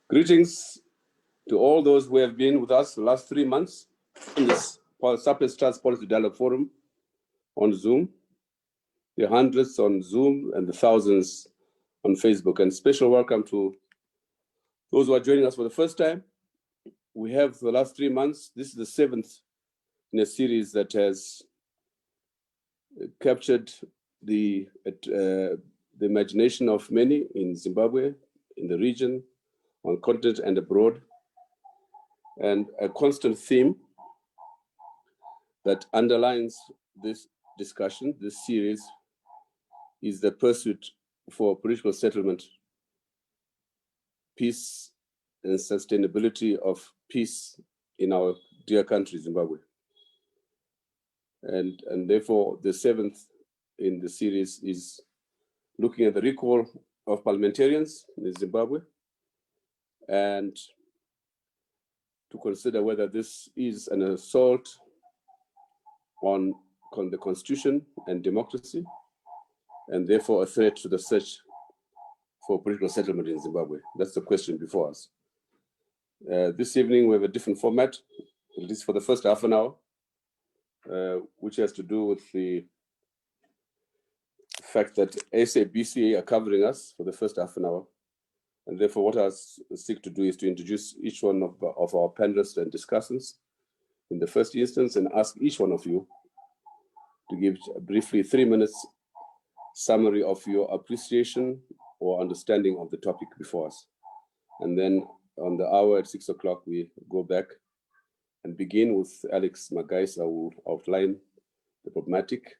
Greetings to all those who have been with us the last 3 months in this SAPES Trust Policy Dialogue Forum on Zoom, the hundreds on Zoom and the thousands on Facebook. And special welcome to those who are joining us for the first time. We have the last 3 months. This is the 7th in a series that has captured the imagination of many in Zimbabwe, in the region, on continent and abroad. And a constant theme that underlines this discussion, this series, is the pursuit for political settlement, peace, and sustainability of peace in our dear country, Zimbabwe. And therefore, the 7th in the series is looking at the recall of parliamentarians in Zimbabwe and to consider whether this is an assault on the Constitution and democracy, and therefore a threat to the search for political settlement in Zimbabwe. That's the question before us. This evening, we have a different format, at least for the first half an hour, which has to do with the fact that SABCA are covering us for the first half an hour. And therefore, what I seek to do is to introduce each one of our panelists and discussants in the first instance and ask each one of you to give briefly 3 minutes summary of your appreciation or understanding of the topic before us. And then on the hour at 6 o'clock, we go back and begin with Alex Magaisa, who will outline the problematic,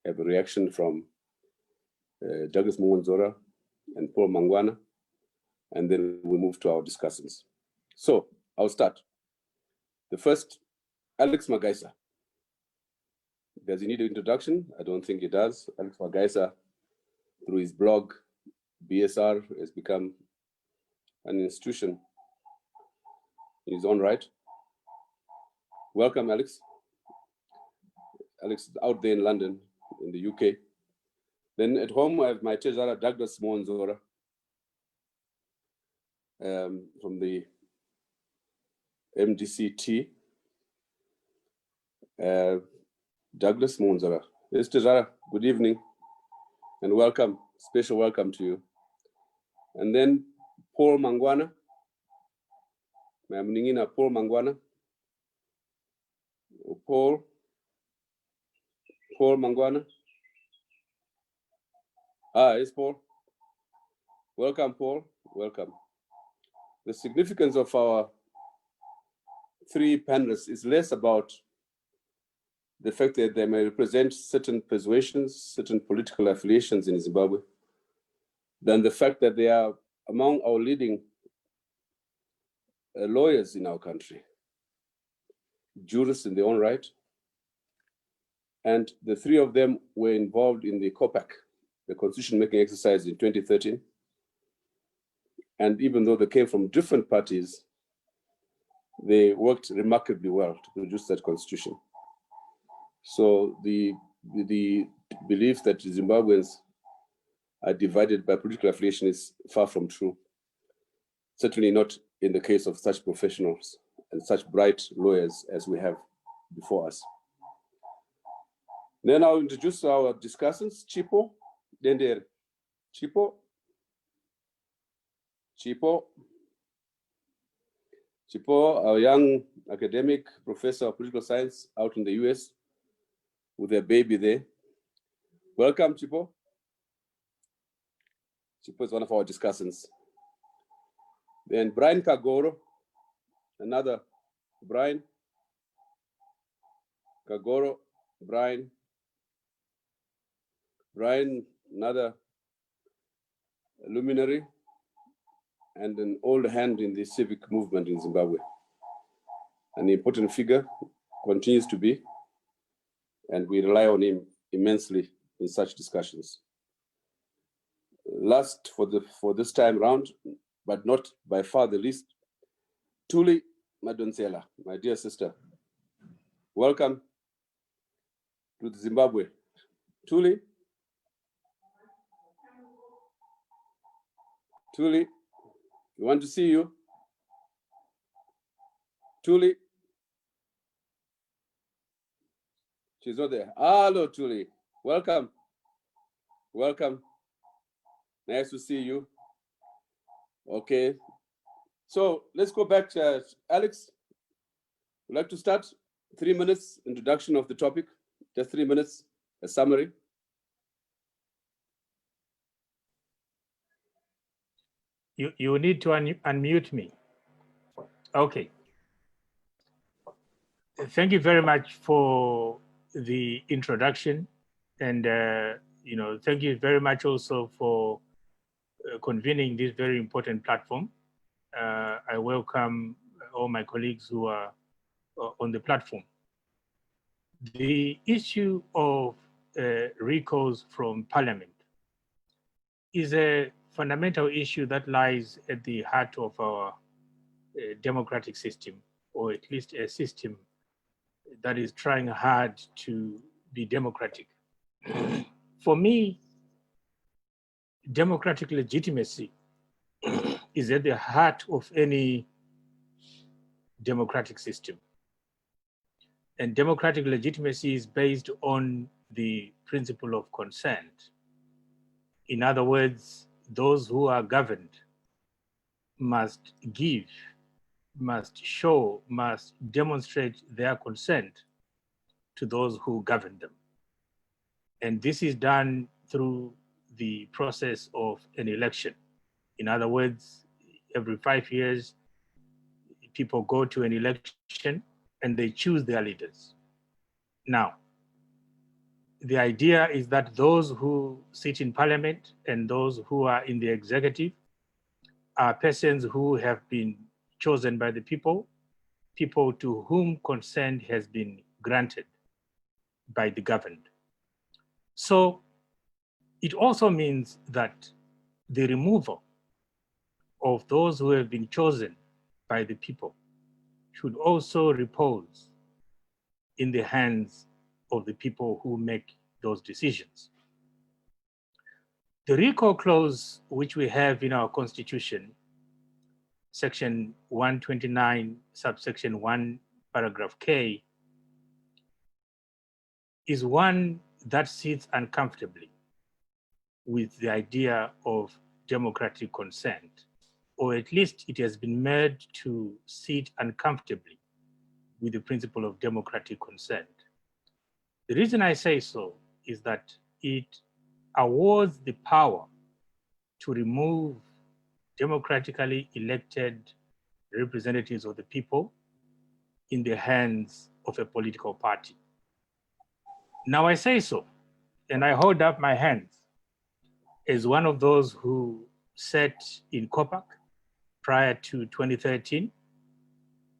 have a reaction from Douglas Muwanzora and Paul Mangwana, and then we move to our discussions. So I'll start. The first, Alex Magaisa. Does he need an introduction? I don't think he does. Alex Magaisa, through his blog, BSR, has become an institution in his own right. Welcome, Alex. Alex is out there in London, in the UK. Then at home, I have my treasurer, Douglas Muwanzora, from the MDCT. Douglas Muwanzora. Yes, treasurer, good evening and welcome, special welcome to you. And then Paul Mangwana, Paul Mangwana. Paul Mangwana. Yes, Paul. Welcome, Paul. Welcome. The significance of our 3 panelists is less about the fact that they may represent certain persuasions, certain political affiliations in Zimbabwe, than the fact that they are among our leading lawyers in our country, jurists in their own right. And the 3 of them were involved in the COPAC, the constitution-making exercise in 2013. And even though they came from different parties, they worked remarkably well to produce that constitution. So the belief that Zimbabweans are divided by political affiliation is far from true. Certainly not in the case of such professionals and such bright lawyers as we have before us. Then I'll introduce our discussants, Chipo Dendere. Chipo, our young academic professor of political science out in the US with their baby there. Welcome, Chipo. Chipo is one of our discussants. Then Brian Kagoro, another Brian. Kagoro, Brian, another luminary and an old hand in the civic movement in Zimbabwe. An important figure, continues to be, and we rely on him immensely in such discussions. Last for this time round, but not by far the least, Thuli Madonsela, my dear sister. Welcome to Zimbabwe. Thuli. We want to see you. Julie. She's not there. Hello, Julie. Welcome. Welcome. Nice to see you. Okay. So let's go back to Alex. Would like to start? 3 minutes introduction of the topic. Just 3 minutes, a summary. You need to unmute me. Okay. Thank you very much for the introduction, and thank you very much also for convening this very important platform. I welcome all my colleagues who are on the platform. The issue of recalls from Parliament is a fundamental issue that lies at the heart of our democratic system, or at least a system that is trying hard to be democratic. For me, democratic legitimacy is at the heart of any democratic system. And democratic legitimacy is based on the principle of consent. In other words, those who are governed must give, must show, must demonstrate their consent to those who govern them. And this is done through the process of an election. In other words, every 5 years, people go to an election and they choose their leaders. Now, the idea is that those who sit in parliament and those who are in the executive are persons who have been chosen by the people, people to whom consent has been granted by the governed. So it also means that the removal of those who have been chosen by the people should also repose in the hands of the people who make those decisions. The recall clause which we have in our constitution, section 129, subsection 1, paragraph K, is one that sits uncomfortably with the idea of democratic consent, or at least it has been made to sit uncomfortably with the principle of democratic consent. The reason I say so is that it awards the power to remove democratically elected representatives of the people in the hands of a political party. Now I say so, and I hold up my hands as one of those who sat in COPAC prior to 2013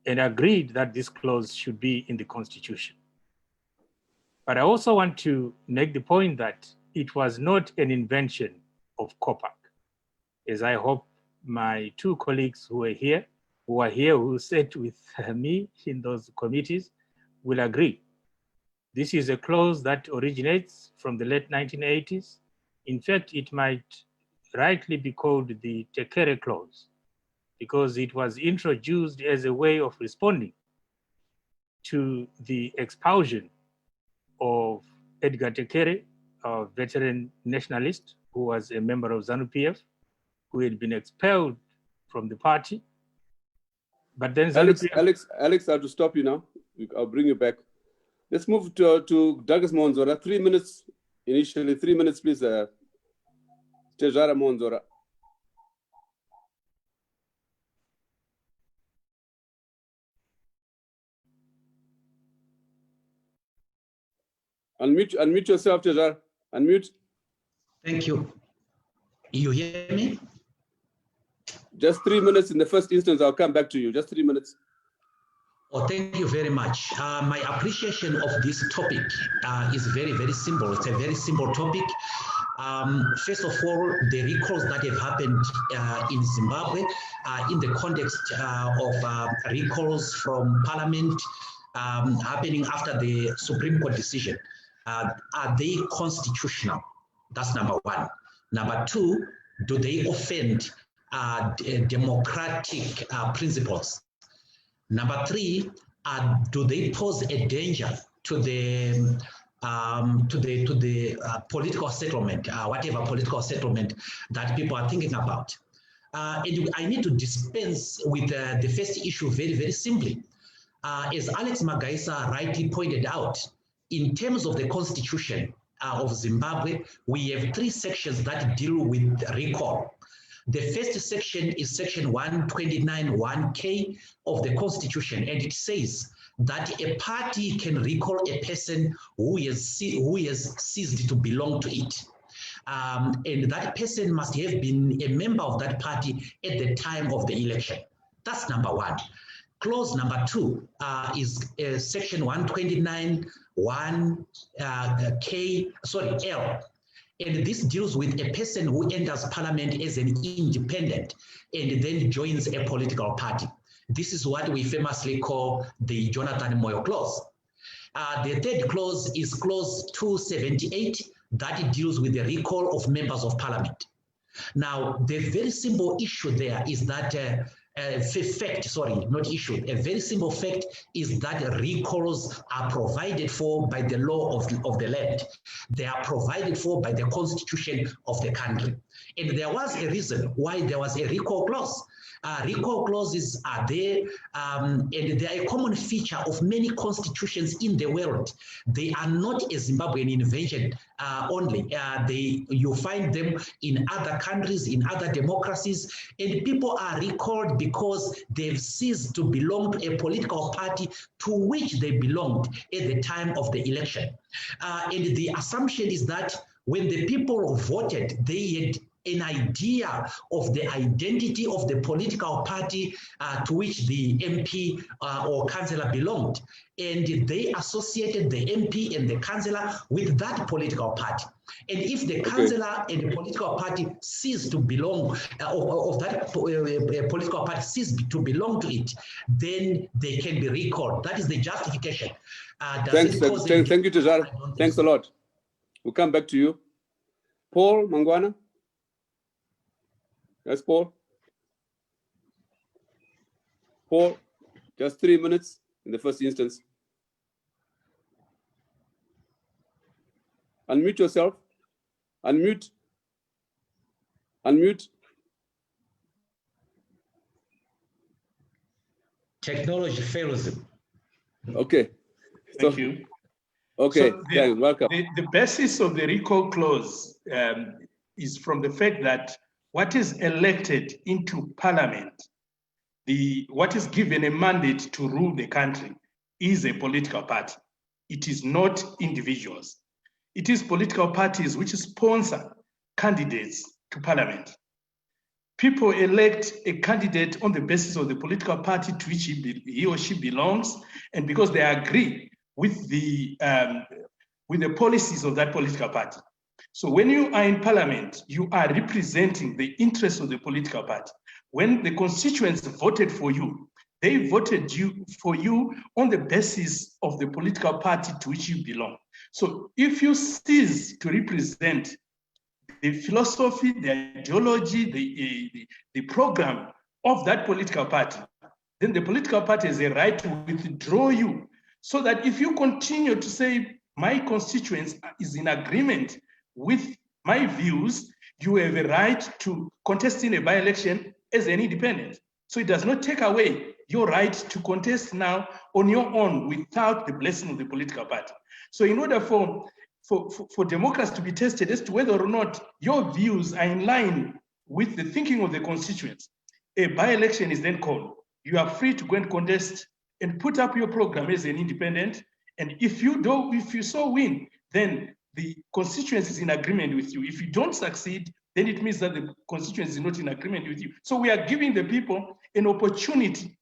and agreed that this clause should be in the Constitution. But I also want to make the point that it was not an invention of COPAC, as I hope my two colleagues who are here, who sat with me in those committees, will agree. This is a clause that originates from the late 1980s. In fact, it might rightly be called the Tekere clause, because it was introduced as a way of responding to the expulsion of Edgar Tekere, a veteran nationalist who was a member of ZANU-PF, who had been expelled from the party. But then Alex, I have to stop you now. I'll bring you back. Let's move to Douglas Monzora. 3 minutes initially. 3 minutes, please. Tejara Monzora. Unmute yourself, Tejara. Unmute. Thank you. You hear me? Just 3 minutes in the first instance. I'll come back to you. Just 3 minutes. Oh, thank you very much. My appreciation of this topic is very, very simple. It's a very simple topic. First of all, the recalls that have happened in Zimbabwe in the context of recalls from Parliament happening after the Supreme Court decision. Are they constitutional? That's number one. Number two, do they offend democratic principles? Number three, do they pose a danger to the political settlement, whatever political settlement that people are thinking about? And I need to dispense with the first issue very, very simply. As Alex Magaisa rightly pointed out, in terms of the constitution of Zimbabwe, we have three sections that deal with recall. The first section is section 129(1)(k) of the constitution, and it says that a party can recall a person who has ceased to belong to it. And that person must have been a member of that party at the time of the election. That's number one. Clause number two is section 129(1)(L). And this deals with a person who enters parliament as an independent and then joins a political party. This is what we famously call the Jonathan Moyo clause. The third clause is clause 278 that deals with the recall of members of parliament. Now, the very simple issue there is that a very simple fact is that recalls are provided for by the law of the land. They are provided for by the constitution of the country. And there was a reason why there was a recall clause. Recall clauses are there, and they are a common feature of many constitutions in the world. They are not a Zimbabwean invention only. You find them in other countries, in other democracies, and people are recalled because they've ceased to belong to a political party to which they belonged at the time of the election. And the assumption is that when the people voted, they had an idea of the identity of the political party to which the MP or councillor belonged. And they associated the MP and the councillor with that political party. And if the councillor and the political party cease to belong, of that political party cease to belong to it, then they can be recalled. That is the justification. Thank you, Tazara. Thanks a lot. We'll come back to you. Paul Mangwana? Yes, Paul? Paul, just 3 minutes in the first instance. Unmute yourself. Unmute. Unmute. Technology fails him. Okay. Thank you. Okay, So welcome. The basis of the recall clause is from the fact that what is elected into parliament, what is given a mandate to rule the country is a political party. It is not individuals. It is political parties which sponsor candidates to parliament. People elect a candidate on the basis of the political party to which he or she belongs, and because they agree with the policies of that political party. So when you are in parliament, you are representing the interests of the political party. When the constituents voted for you, they voted for you on the basis of the political party to which you belong. So if you cease to represent the philosophy, the ideology, the program of that political party, then the political party has a right to withdraw you. So that if you continue to say, my constituents is in agreement with my views, you have a right to contest in a by-election as an independent. So it does not take away your right to contest now on your own without the blessing of the political party. So in order for democracy to be tested as to whether or not your views are in line with the thinking of the constituents, a by-election is then called. You are free to go and contest and put up your program as an independent. And if you so win, then the constituency is in agreement with you. If you don't succeed, then it means that the constituency is not in agreement with you. So we are giving the people an opportunity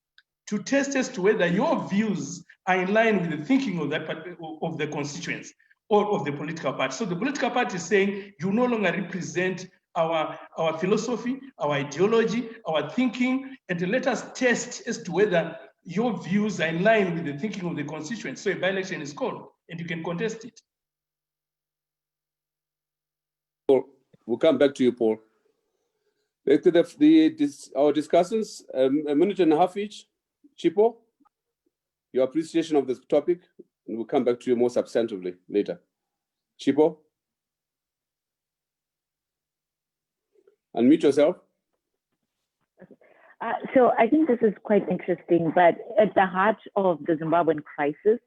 to test as to whether your views are in line with the thinking of the constituents or of the political party. So the political party is saying you no longer represent our philosophy, our ideology, our thinking, and let us test as to whether your views are in line with the thinking of the constituents. So a by-election is called, and you can contest it. We'll come back to you, Paul. Back to our discussants, a minute and a half each. Chipo, your appreciation of this topic, and we'll come back to you more substantively later. Chipo, unmute yourself. So I think this is quite interesting, but at the heart of the Zimbabwean crisis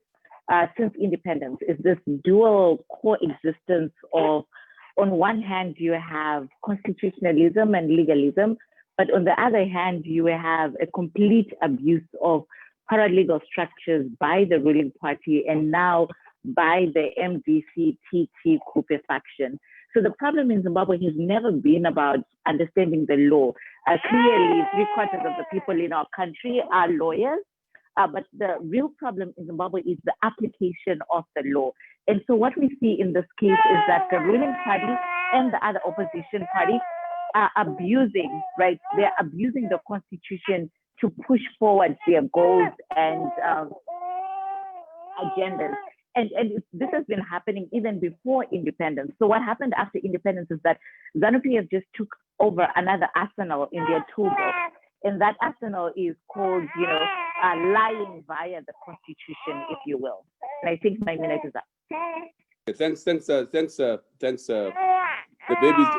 since independence is this dual coexistence of, on one hand, you have constitutionalism and legalism, but on the other hand, you have a complete abuse of paralegal structures by the ruling party and now by the MDC-TT Kupe faction. So the problem in Zimbabwe has never been about understanding the law. Clearly, 3/4 of the people in our country are lawyers, but the real problem in Zimbabwe is the application of the law. And so what we see in this case is that the ruling party and the other opposition party are abusing, right? They're abusing the constitution to push forward their goals and agendas. And this has been happening even before independence. So what happened after independence is that ZANU-PF just took over another arsenal in their toolbox. And that arsenal is called, lying via the constitution, if you will. And I think my minute is up. Thanks.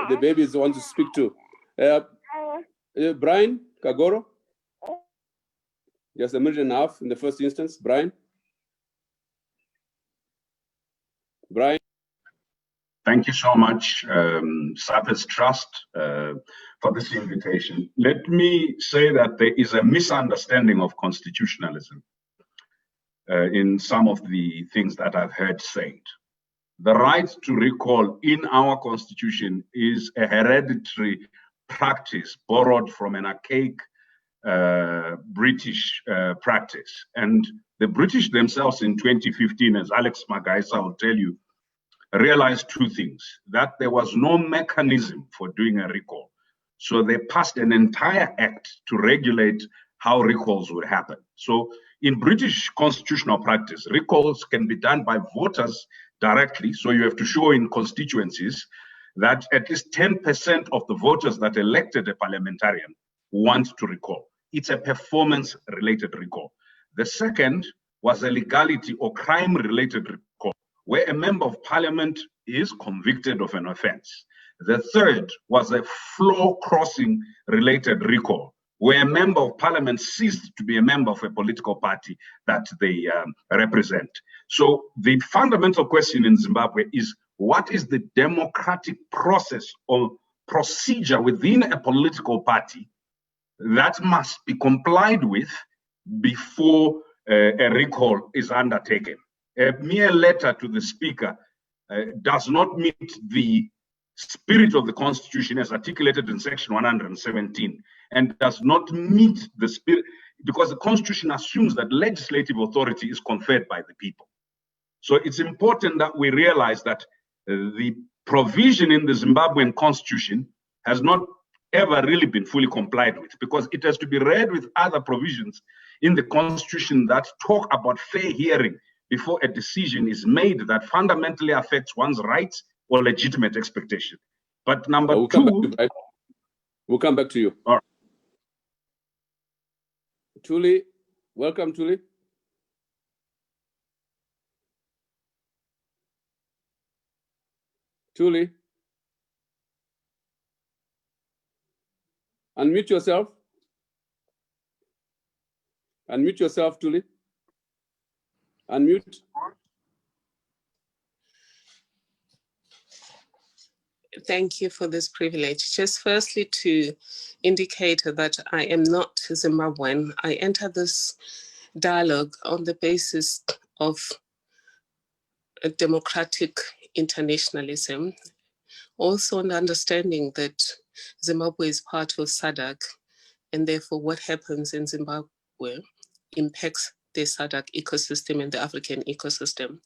The babies want to speak too. Brian Kagoro. Just a minute and a half in the first instance. Brian. Thank you so much, SAPES Trust, for this invitation. Let me say that there is a misunderstanding of constitutionalism in some of the things that I've heard said. The right to recall in our constitution is a hereditary practice borrowed from an archaic British practice. And the British themselves in 2015, as Alex Magaisa will tell you, realized two things: that there was no mechanism for doing a recall. So they passed an entire act to regulate how recalls would happen. So in British constitutional practice, recalls can be done by voters directly. So you have to show in constituencies that at least 10% of the voters that elected a parliamentarian want to recall. It's a performance-related recall. The second was a legality or crime-related recall, where a member of parliament is convicted of an offense. The third was a floor-crossing related recall, where a member of parliament ceased to be a member of a political party that they represent. So the fundamental question in Zimbabwe is, what is the democratic process or procedure within a political party that must be complied with before a recall is undertaken? A mere letter to the speaker does not meet the spirit of the constitution as articulated in section 117, and does not meet the spirit, because the constitution assumes that legislative authority is conferred by the people. So it's important that we realize that the provision in the Zimbabwean constitution has not ever really been fully complied with, because it has to be read with other provisions in the constitution that talk about fair hearing before a decision is made that fundamentally affects one's rights or legitimate expectation. But number two... We'll come back to you. All right. Tuli, welcome, Tuli. Tuli. Unmute yourself. Unmute yourself, Tuli. Unmute. Thank you for this privilege. Just firstly to indicate that I am not Zimbabwean. I enter this dialogue on the basis of a democratic internationalism, also on the understanding that Zimbabwe is part of SADC, and therefore what happens in Zimbabwe impacts the SADC ecosystem and the African ecosystem.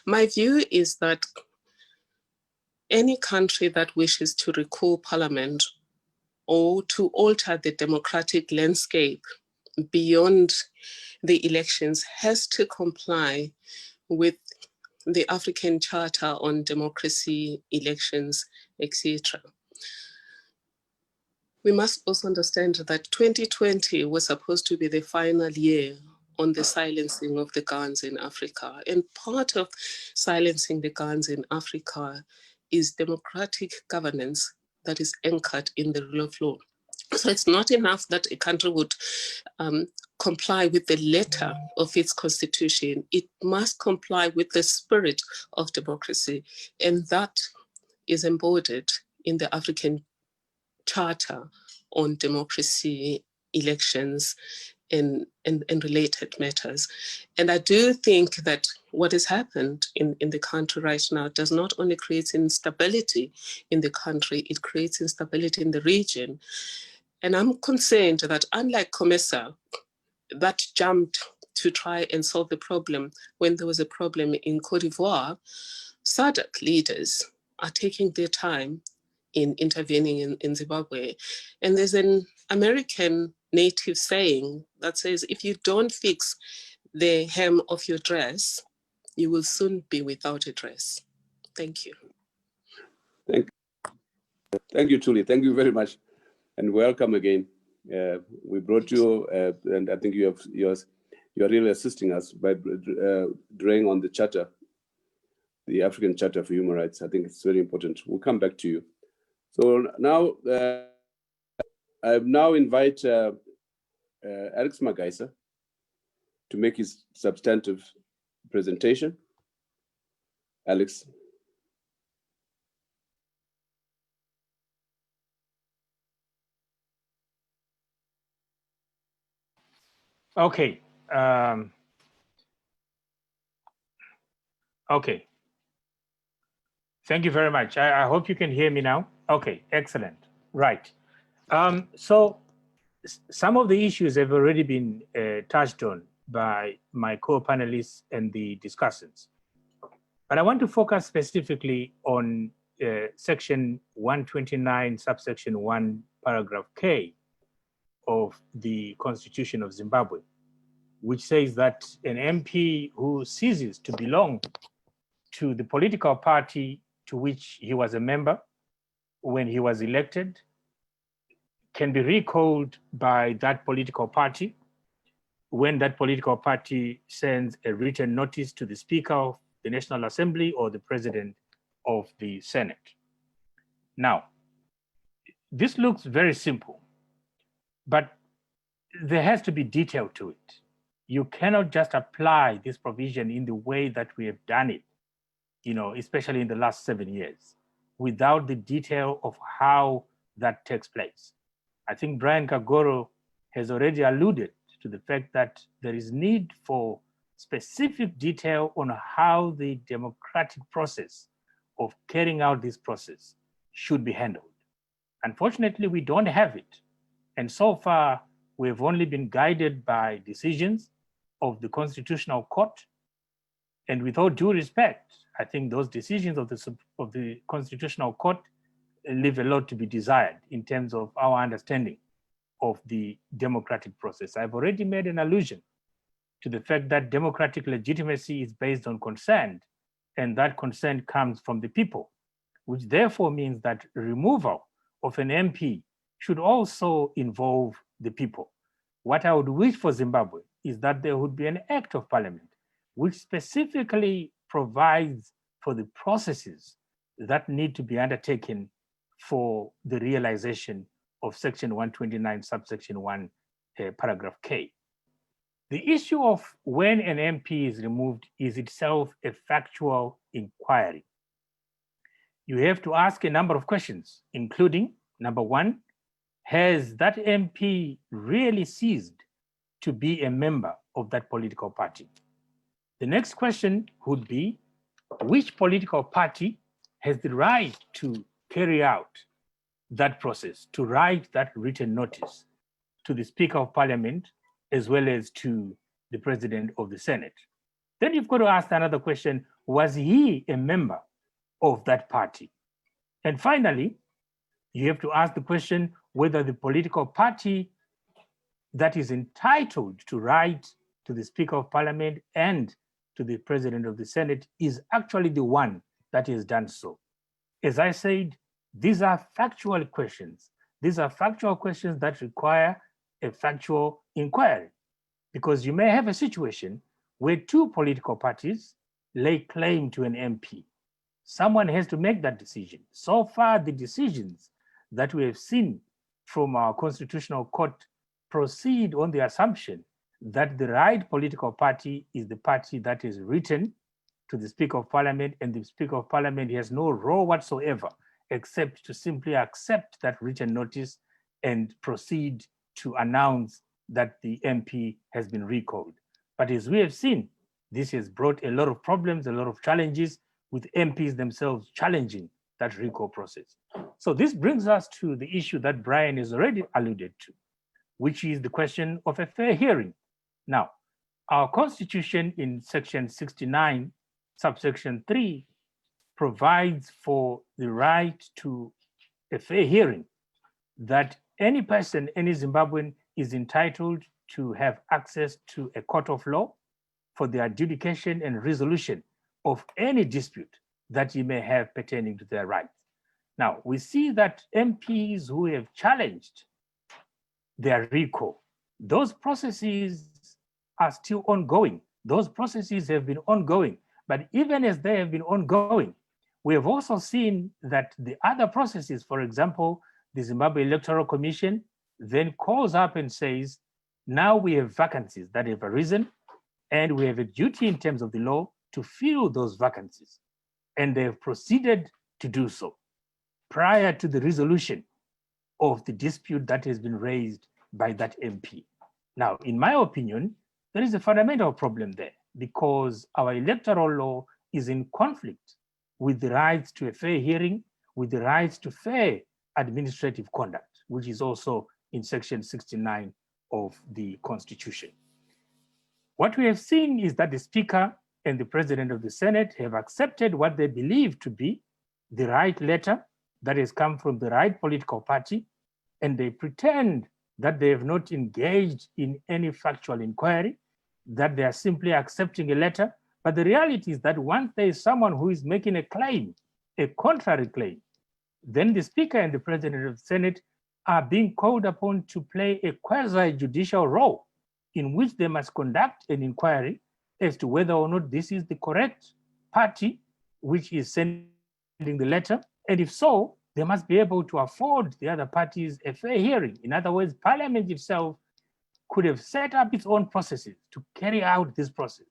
My view is that any country that wishes to recall parliament or to alter the democratic landscape beyond the elections has to comply with the African Charter on Democracy, Elections, etc. we must also understand that 2020 was supposed to be the final year on the silencing of the guns in Africa. And part of silencing the guns in Africa is democratic governance that is anchored in the rule of law. So it's not enough that a country would comply with the letter of its constitution. It must comply with the spirit of democracy. And that is embodied in the African Charter on Democracy, Elections, and related matters. And I do think that what has happened in the country right now does not only create instability in the country, it creates instability in the region. And I'm concerned that unlike COMESA, that jumped to try and solve the problem when there was a problem in Cote d'Ivoire, SADC leaders are taking their time in intervening in Zimbabwe. And there's an American native saying that says, if you don't fix the hem of your dress, you will soon be without a dress. Thank you. Thank you, Julie. Thank you very much. And welcome again. We brought you, and I think you're really assisting us by drawing on the charter, the African Charter for Human Rights. I think it's very important. We'll come back to you. So now, I now invite Alex Magaisa to make his substantive presentation. Alex. Okay. Okay. Thank you very much. I hope you can hear me now. Okay, excellent. Right. So some of the issues have already been touched on by my co-panelists and the discussants. But I want to focus specifically on section 129, subsection 1, paragraph K of the Constitution of Zimbabwe, which says that an MP who ceases to belong to the political party to which he was a member when he was elected can be recalled by that political party when that political party sends a written notice to the Speaker of the National Assembly or the President of the Senate. Now, this looks very simple, but there has to be detail to it. You cannot just apply this provision in the way that we have done it, especially in the last 7 years, without the detail of how that takes place. I think Brian Kagoro has already alluded to the fact that there is need for specific detail on how the democratic process of carrying out this process should be handled. Unfortunately, we don't have it. And so far, we've only been guided by decisions of the Constitutional Court. And with all due respect, I think those decisions of the Constitutional Court leave a lot to be desired in terms of our understanding of the democratic process. I've already made an allusion to the fact that democratic legitimacy is based on consent, and that consent comes from the people, which therefore means that removal of an MP should also involve the people. What I would wish for Zimbabwe is that there would be an act of parliament which specifically provides for the processes that need to be undertaken for the realization of section 129, subsection 1, paragraph K. The issue of when an MP is removed is itself a factual inquiry. You have to ask a number of questions, including, number one, has that MP really ceased to be a member of that political party? The next question would be, which political party has the right to carry out that process, to write that written notice to the Speaker of Parliament, as well as to the President of the Senate? Then you've got to ask another question, was he a member of that party? And finally, you have to ask the question whether the political party that is entitled to write to the Speaker of Parliament and to the President of the Senate is actually the one that has done so. As I said, these are factual questions These are factual questions that require a factual inquiry, because you may have a situation where two political parties lay claim to an MP. Someone has to make that decision. So far, the decisions that we have seen from our constitutional court proceed on the assumption that the right political party is the party that is written to the Speaker of Parliament, and the Speaker of Parliament has no role whatsoever except to simply accept that written notice and proceed to announce that the MP has been recalled. But as we have seen, this has brought a lot of problems, a lot of challenges, with MPs themselves challenging that recall process. So this brings us to the issue that Brian has already alluded to, which is the question of a fair hearing. Now, our Constitution in section 69, subsection 3, provides for the right to a fair hearing, that any person, any Zimbabwean, is entitled to have access to a court of law for the adjudication and resolution of any dispute that he may have pertaining to their rights. Now, we see that MPs who have challenged their recall, those processes are still ongoing. Those processes have been ongoing, but even as they have been ongoing, we have also seen that the other processes, for example, the Zimbabwe Electoral Commission then calls up and says, now we have vacancies that have arisen, and we have a duty in terms of the law to fill those vacancies. And they have proceeded to do so prior to the resolution of the dispute that has been raised by that MP. Now, in my opinion, there is a fundamental problem there, because our electoral law is in conflict with the rights to a fair hearing, with the rights to fair administrative conduct, which is also in section 69 of the Constitution. What we have seen is that the Speaker and the President of the Senate have accepted what they believe to be the right letter that has come from the right political party, and they pretend that they have not engaged in any factual inquiry, that they are simply accepting a letter. But the reality is that once there is someone who is making a claim, a contrary claim, then the Speaker and the President of the Senate are being called upon to play a quasi-judicial role in which they must conduct an inquiry as to whether or not this is the correct party which is sending the letter. And if so, they must be able to afford the other parties a fair hearing. In other words, Parliament itself could have set up its own processes to carry out this process,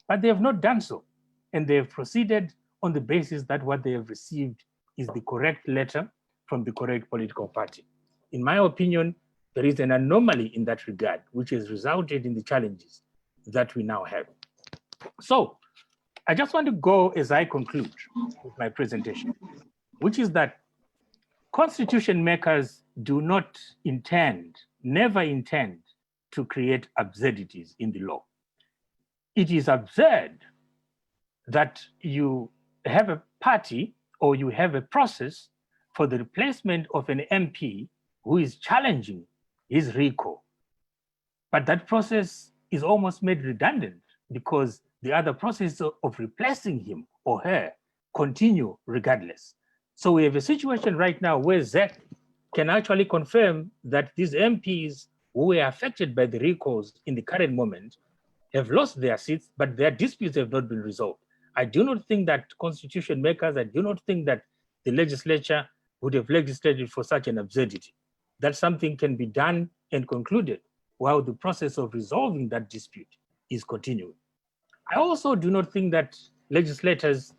but they have not done so. And they have proceeded on the basis that what they have received is the correct letter from the correct political party. In my opinion, there is an anomaly in that regard, which has resulted in the challenges that we now have. So I just want to go as I conclude with my presentation, which is that constitution makers do not intend, never intend to create absurdities in the law. It is absurd that you have a party or you have a process for the replacement of an MP who is challenging his recall. But that process is almost made redundant because the other process of replacing him or her continue regardless. So we have a situation right now where ZEC can actually confirm that these MPs who were affected by the recalls in the current moment have lost their seats, but their disputes have not been resolved. I do not think that constitution makers, I do not think that the legislature would have legislated for such an absurdity. That something can be done and concluded while the process of resolving that dispute is continuing. I also do not think that legislators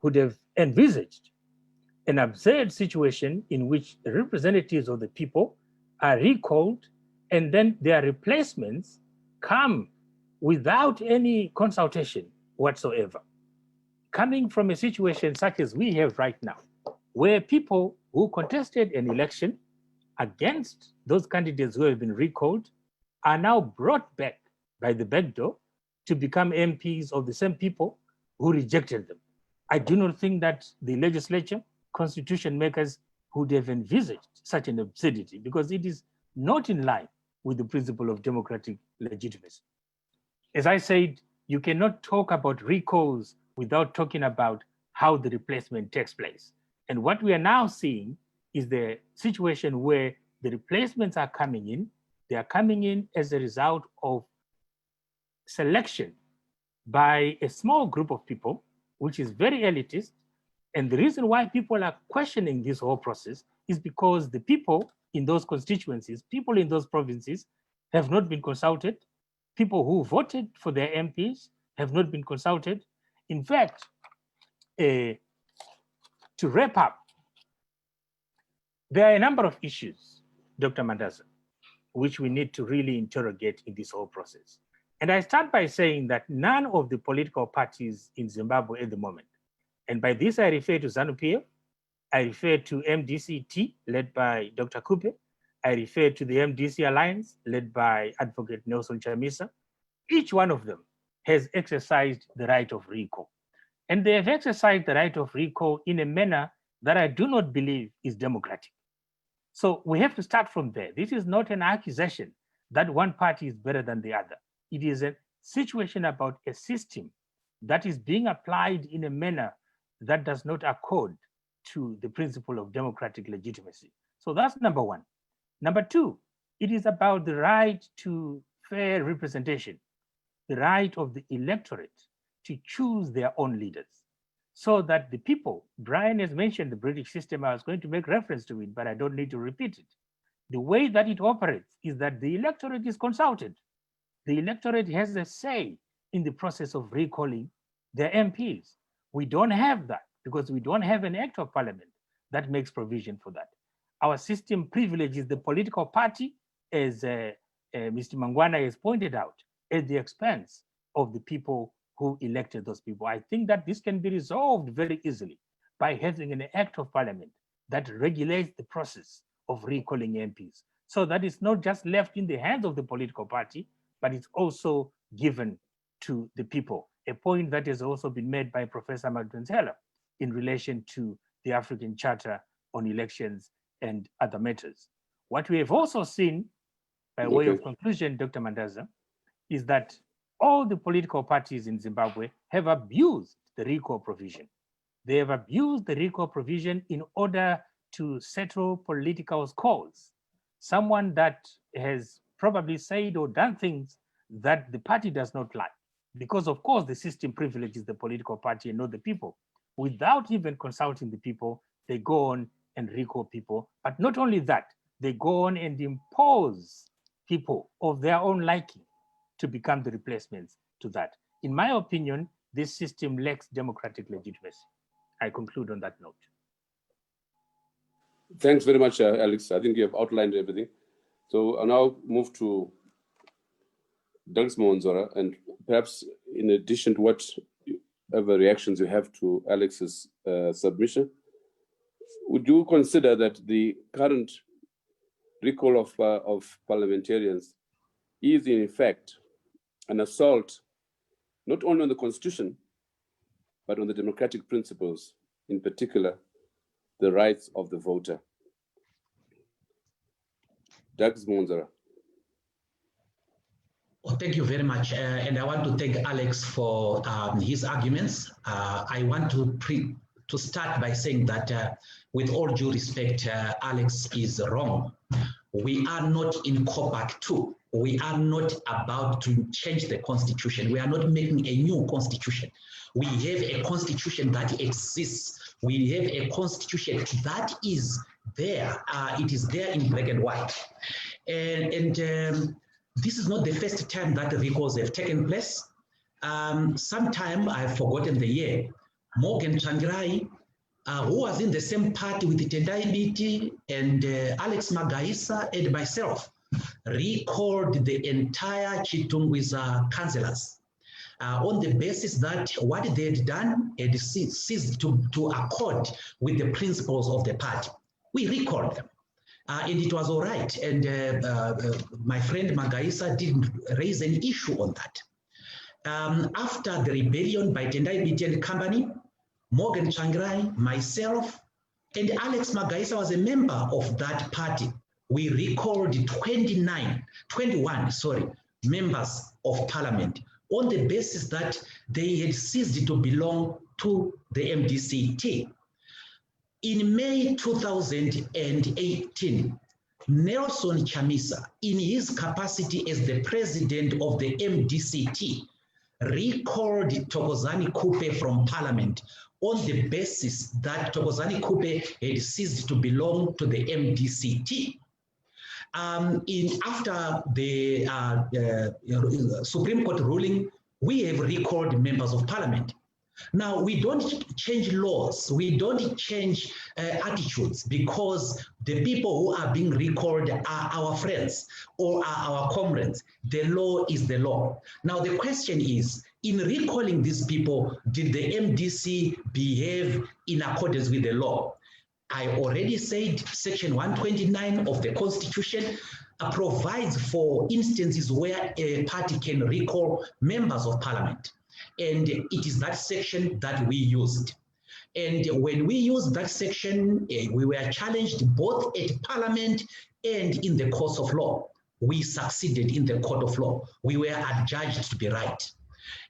would have envisaged an absurd situation in which the representatives of the people are recalled and then their replacements come without any consultation whatsoever. Coming from a situation such as we have right now, where people who contested an election against those candidates who have been recalled are now brought back by the back door to become MPs of the same people who rejected them. I do not think that the legislature, constitution makers would have envisaged such an absurdity because it is not in line with the principle of democratic legitimacy. As I said, you cannot talk about recalls without talking about how the replacement takes place. And what we are now seeing is the situation where the replacements are coming in. They are coming in as a result of selection by a small group of people, which is very elitist. And the reason why people are questioning this whole process is because the people in those constituencies, people in those provinces have not been consulted. People who voted for their MPs have not been consulted. In fact, to wrap up, there are a number of issues, Dr. Mandaza, which we need to really interrogate in this whole process. And I start by saying that none of the political parties in Zimbabwe at the moment, and by this I refer to ZANU-PF, I refer to MDC-T, led by Dr. Kupe, I refer to the MDC Alliance, led by Advocate Nelson Chamisa. Each one of them has exercised the right of recall. And they have exercised the right of recall in a manner that I do not believe is democratic. So we have to start from there. This is not an accusation that one party is better than the other. It is a situation about a system that is being applied in a manner that does not accord to the principle of democratic legitimacy. So that's number one. Number two, it is about the right to fair representation, the right of the electorate to choose their own leaders, so that the people, Brian has mentioned the British system, I was going to make reference to it, but I don't need to repeat it. The way that it operates is that the electorate is consulted. The electorate has a say in the process of recalling their MPs. We don't have that because we don't have an act of parliament that makes provision for that. Our system privileges the political party, as Mr. Mangwana has pointed out, at the expense of the people who elected those people. I think that this can be resolved very easily by having an act of parliament that regulates the process of recalling MPs, so that it's not just left in the hands of the political party, but it's also given to the people. A point that has also been made by Professor Madonsela in relation to the African Charter on elections and other matters. What we have also seen, by way of conclusion, Dr. Mandaza, is that all the political parties in Zimbabwe have abused the recall provision. They have abused the recall provision in order to settle political scores. Someone that has probably said or done things that the party does not like, because of course the system privileges the political party and not the people. Without even consulting the people, they go on and recall people. But not only that, they go on and impose people of their own liking to become the replacements to that. In my opinion, this system lacks democratic legitimacy. I conclude on that note. Thanks very much, Alex. I think you have outlined everything. So I'll now move to Douglas Monzora, and perhaps in addition to whatever reactions you have to Alex's submission, would you consider that the current recall of parliamentarians is in effect an assault not only on the Constitution, but on the democratic principles, in particular, the rights of the voter? Douglas Monzora. Well, thank you very much. And I want to thank Alex for his arguments. I want to start by saying that with all due respect, Alex is wrong. We are not in COPAC 2. We are not about to change the constitution. We are not making a new constitution. We have a constitution that exists. We have a constitution that is there. It is there in black and white. And this is not the first time that the recalls have taken place. Sometime, I've forgotten the year, Morgan Tsvangirai, who was in the same party with Tendai Biti and Alex Magaisa and myself, recalled the entire Chitungwiza councillors on the basis that what they had done had ceased to accord with the principles of the party. We recalled them. And it was all right. And my friend Magaisa didn't raise an issue on that. After the rebellion by Tendai Biti and company, Morgan Tsvangirai, myself, and Alex Magaisa was a member of that party. We recalled 21 members of parliament on the basis that they had ceased to belong to the MDC-T. In May 2018, Nelson Chamisa, in his capacity as the president of the MDCT, recalled Thokozani Kupe from Parliament on the basis that Thokozani Kupe had ceased to belong to the MDCT. After the Supreme Court ruling, we have recalled members of Parliament. Now, we don't change laws, we don't change attitudes because the people who are being recalled are our friends or are our comrades. The law is the law. Now, the question is, in recalling these people, did the MDC behave in accordance with the law? I already said Section 129 of the Constitution provides for instances where a party can recall members of Parliament. And it is that section that we used. And when we used that section, we were challenged both at Parliament and in the courts of law. We succeeded in the court of law. We were adjudged to be right.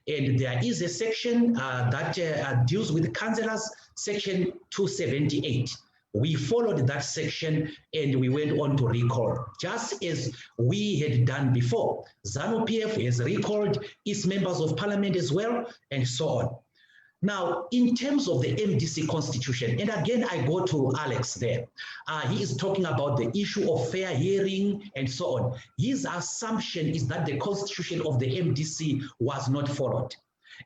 And there is a section that deals with councillors, Section 278. We followed that section and we went on to recall, just as we had done before. ZANU-PF has recalled its members of Parliament as well, and so on. Now, in terms of the MDC constitution, and again, I go to Alex there. He is talking about the issue of fair hearing and so on. His assumption is that the constitution of the MDC was not followed.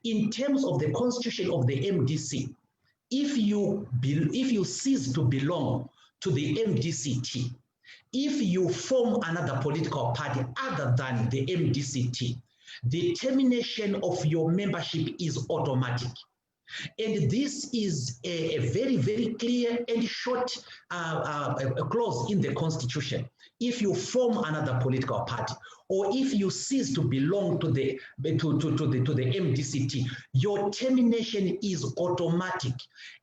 In terms of the constitution of the MDC, if you cease to belong to the MDCT, if you form another political party other than the MDCT, the termination of your membership is automatic. And this is a very, very clear and short clause in the Constitution. If you form another political party, or if you cease to belong to the MDCT, your termination is automatic.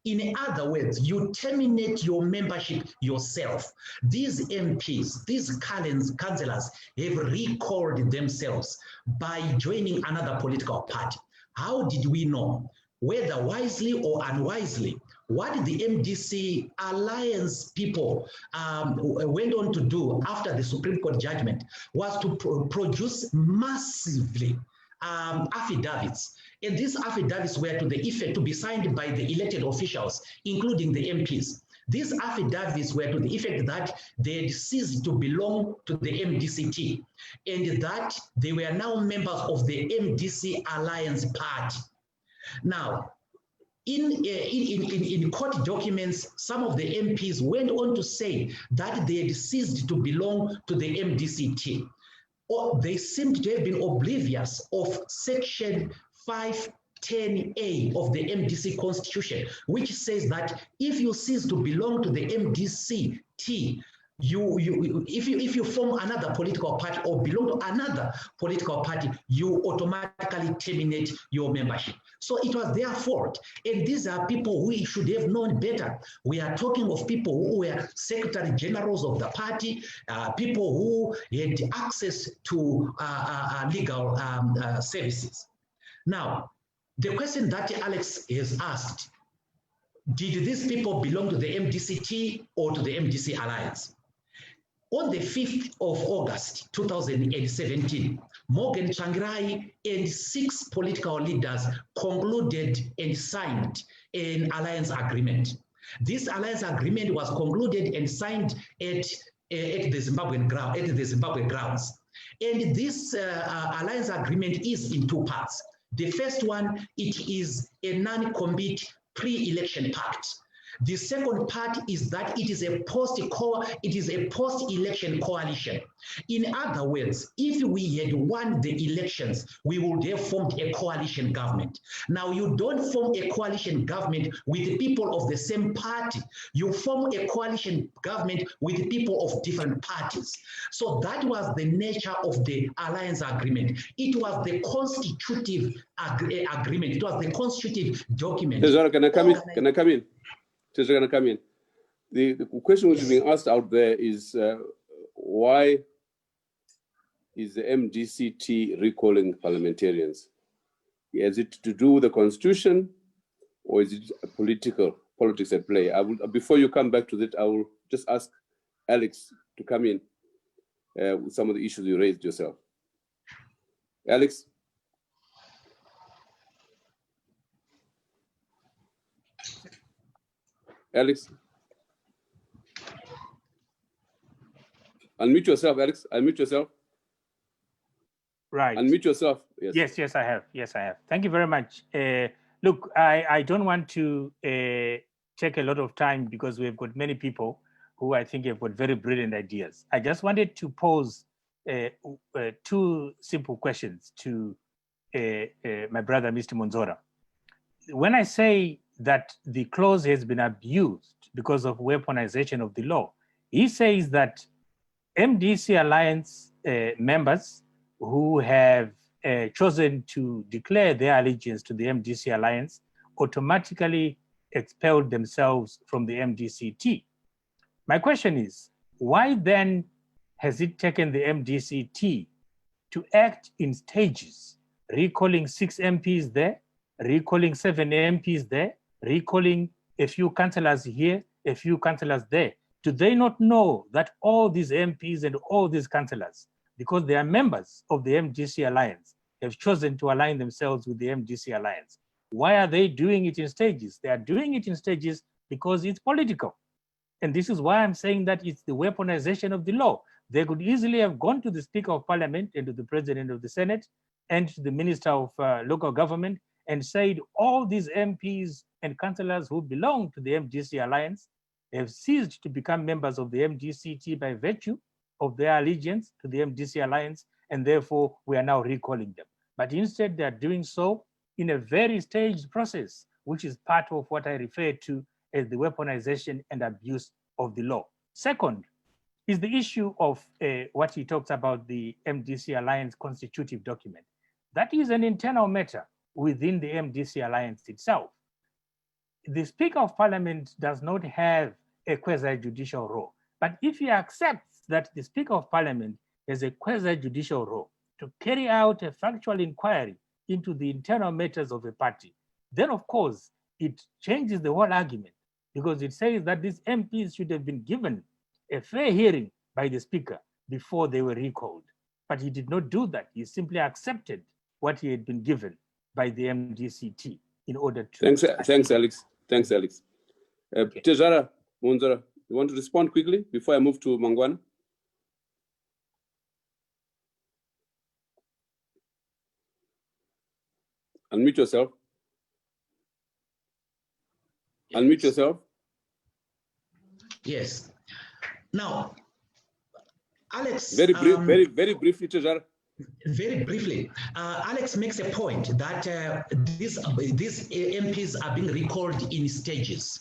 In other words, you terminate your membership yourself. These MPs, these councillors have recalled themselves by joining another political party. How did we know? Whether wisely or unwisely, what the MDC alliance people went on to do after the Supreme Court judgment was to produce massively affidavits. And these affidavits were to the effect to be signed by the elected officials, including the MPs. These affidavits were to the effect that they had ceased to belong to the MDCT and that they were now members of the MDC Alliance Party. Now, in court documents, some of the MPs went on to say that they had ceased to belong to the MDCT, or they seemed to have been oblivious of Section 510A of the MDC Constitution, which says that if you cease to belong to the MDCT, if you form another political party or belong to another political party, you automatically terminate your membership. So it was their fault. And these are people we should have known better. We are talking of people who were secretary generals of the party, people who had access to legal services. Now, the question that Alex has asked, did these people belong to the MDCT or to the MDC Alliance? On the 5th of August, 2017, Morgan Tsvangirai and 6 political leaders concluded and signed an alliance agreement. This alliance agreement was concluded and signed at the Zimbabwe grounds. And this alliance agreement is in 2 parts. The first one, it is a non-compete pre-election pact. The second part is that it is a post-election coalition. In other words, if we had won the elections, we would have formed a coalition government. Now, you don't form a coalition government with the people of the same party. You form a coalition government with the people of different parties. So that was the nature of the alliance agreement. It was the constitutive agreement. It was the constitutive document. Can I come in? The question which is being asked out there is why is the MDCT recalling parliamentarians? Is it to do with the constitution or is it politics at play? Before you come back to that, I will just ask Alex to come in with some of the issues you raised yourself. Alex? Alex? Unmute yourself, Alex. Unmute yourself. Right. Unmute yourself. Yes. Yes, I have. Yes, I have. Thank you very much. Look, I don't want to take a lot of time because we've got many people who I think have got very brilliant ideas. I just wanted to pose two simple questions to my brother, Mr. Monzora. When I say that the clause has been abused because of weaponization of the law, he says that MDC Alliance members who have chosen to declare their allegiance to the MDC Alliance automatically expelled themselves from the MDCT. My question is, why then has it taken the MDCT to act in stages, recalling 6 MPs there, recalling 7 MPs there, recalling a few councillors here, a few councillors there? Do they not know that all these MPs and all these councillors, because they are members of the MDC Alliance, have chosen to align themselves with the MDC Alliance? Why are they doing it in stages? They are doing it in stages because it's political. And this is why I'm saying that it's the weaponization of the law. They could easily have gone to the Speaker of Parliament and to the President of the Senate and to the Minister of Local Government and said all these MPs and councillors who belong to the MDC Alliance have ceased to become members of the MDCT by virtue of their allegiance to the MDC Alliance, and therefore we are now recalling them. But instead they are doing so in a very staged process, which is part of what I refer to as the weaponization and abuse of the law. Second is the issue of what he talks about, the MDC Alliance constitutive document. That is an internal matter within the MDC Alliance itself. The Speaker of Parliament does not have a quasi-judicial role, but if he accepts that the Speaker of Parliament has a quasi-judicial role to carry out a factual inquiry into the internal matters of a party, then of course it changes the whole argument, because it says that these MPs should have been given a fair hearing by the Speaker before they were recalled. But he did not do that. He simply accepted what he had been given by the MDCT in order to... Thanks, Alex. Thanks, Alex. Okay. Tejara Monzora, you want to respond quickly before I move to Mangwana? Unmute yourself. Yes. Unmute yourself. Yes. Now, Alex. Very briefly, Tejara. Very briefly, Alex makes a point that these MPs are being recalled in stages.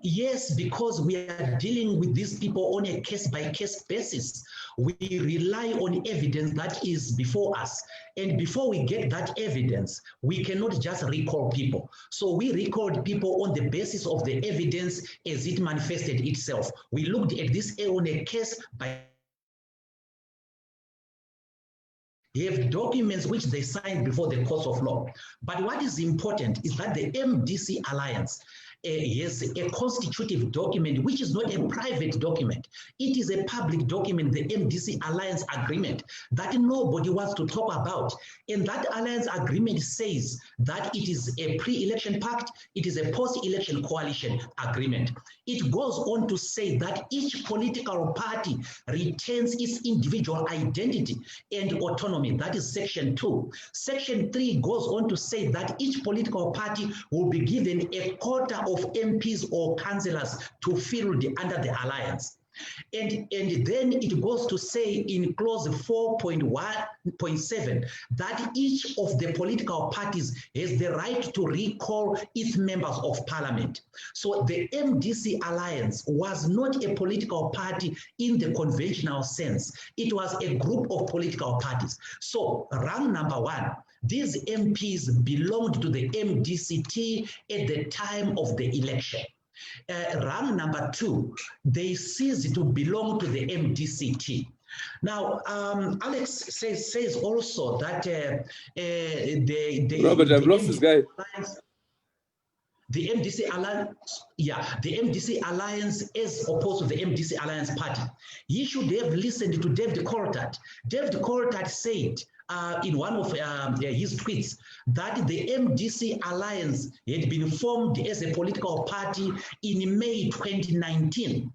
Yes, because we are dealing with these people on a case-by-case basis. We rely on evidence that is before us. And before we get that evidence, we cannot just recall people. So we recalled people on the basis of the evidence as it manifested itself. We looked at this on a case by have documents which they signed before the courts of law. But what is important is that the MDC Alliance has a constitutive document, which is not a private document. It is a public document, the MDC Alliance Agreement, that nobody wants to talk about. And that Alliance Agreement says that it is a pre-election pact, it is a post-election coalition agreement. It goes on to say that each political party retains its individual identity and autonomy. That is Section 2. Section 3 goes on to say that each political party will be given a quota of MPs or councillors to fill under the alliance. And then it goes to say in clause 4.1.7 that each of the political parties has the right to recall its members of parliament. So the MDC Alliance was not a political party in the conventional sense. It was a group of political parties. So round number one, these MPs belonged to the MDCT at the time of the election. Round number two, they ceased to belong to the MDCT. Now, Alex says also that Robert, I've lost this guy. the MDC alliance, the MDC alliance as opposed to the MDC alliance party. He should have listened to David Coltart. David Coltart said in one of his tweets that the MDC alliance had been formed as a political party in May 2019.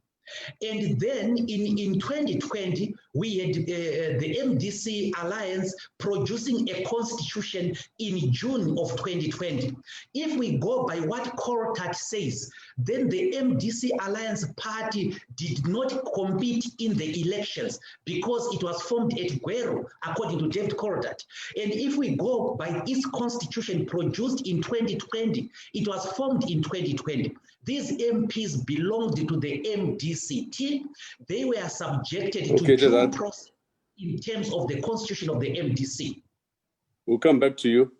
And then in 2020, we had the MDC Alliance producing a constitution in June of 2020. If we go by what Coltart says, then the MDC Alliance party did not compete in the elections because it was formed at Guero, according to David Coltart. And if we go by its constitution produced in 2020, it was formed in 2020. These MPs belonged to the MDCT. They were subjected to due process in terms of the constitution of the MDC. We'll come back to you.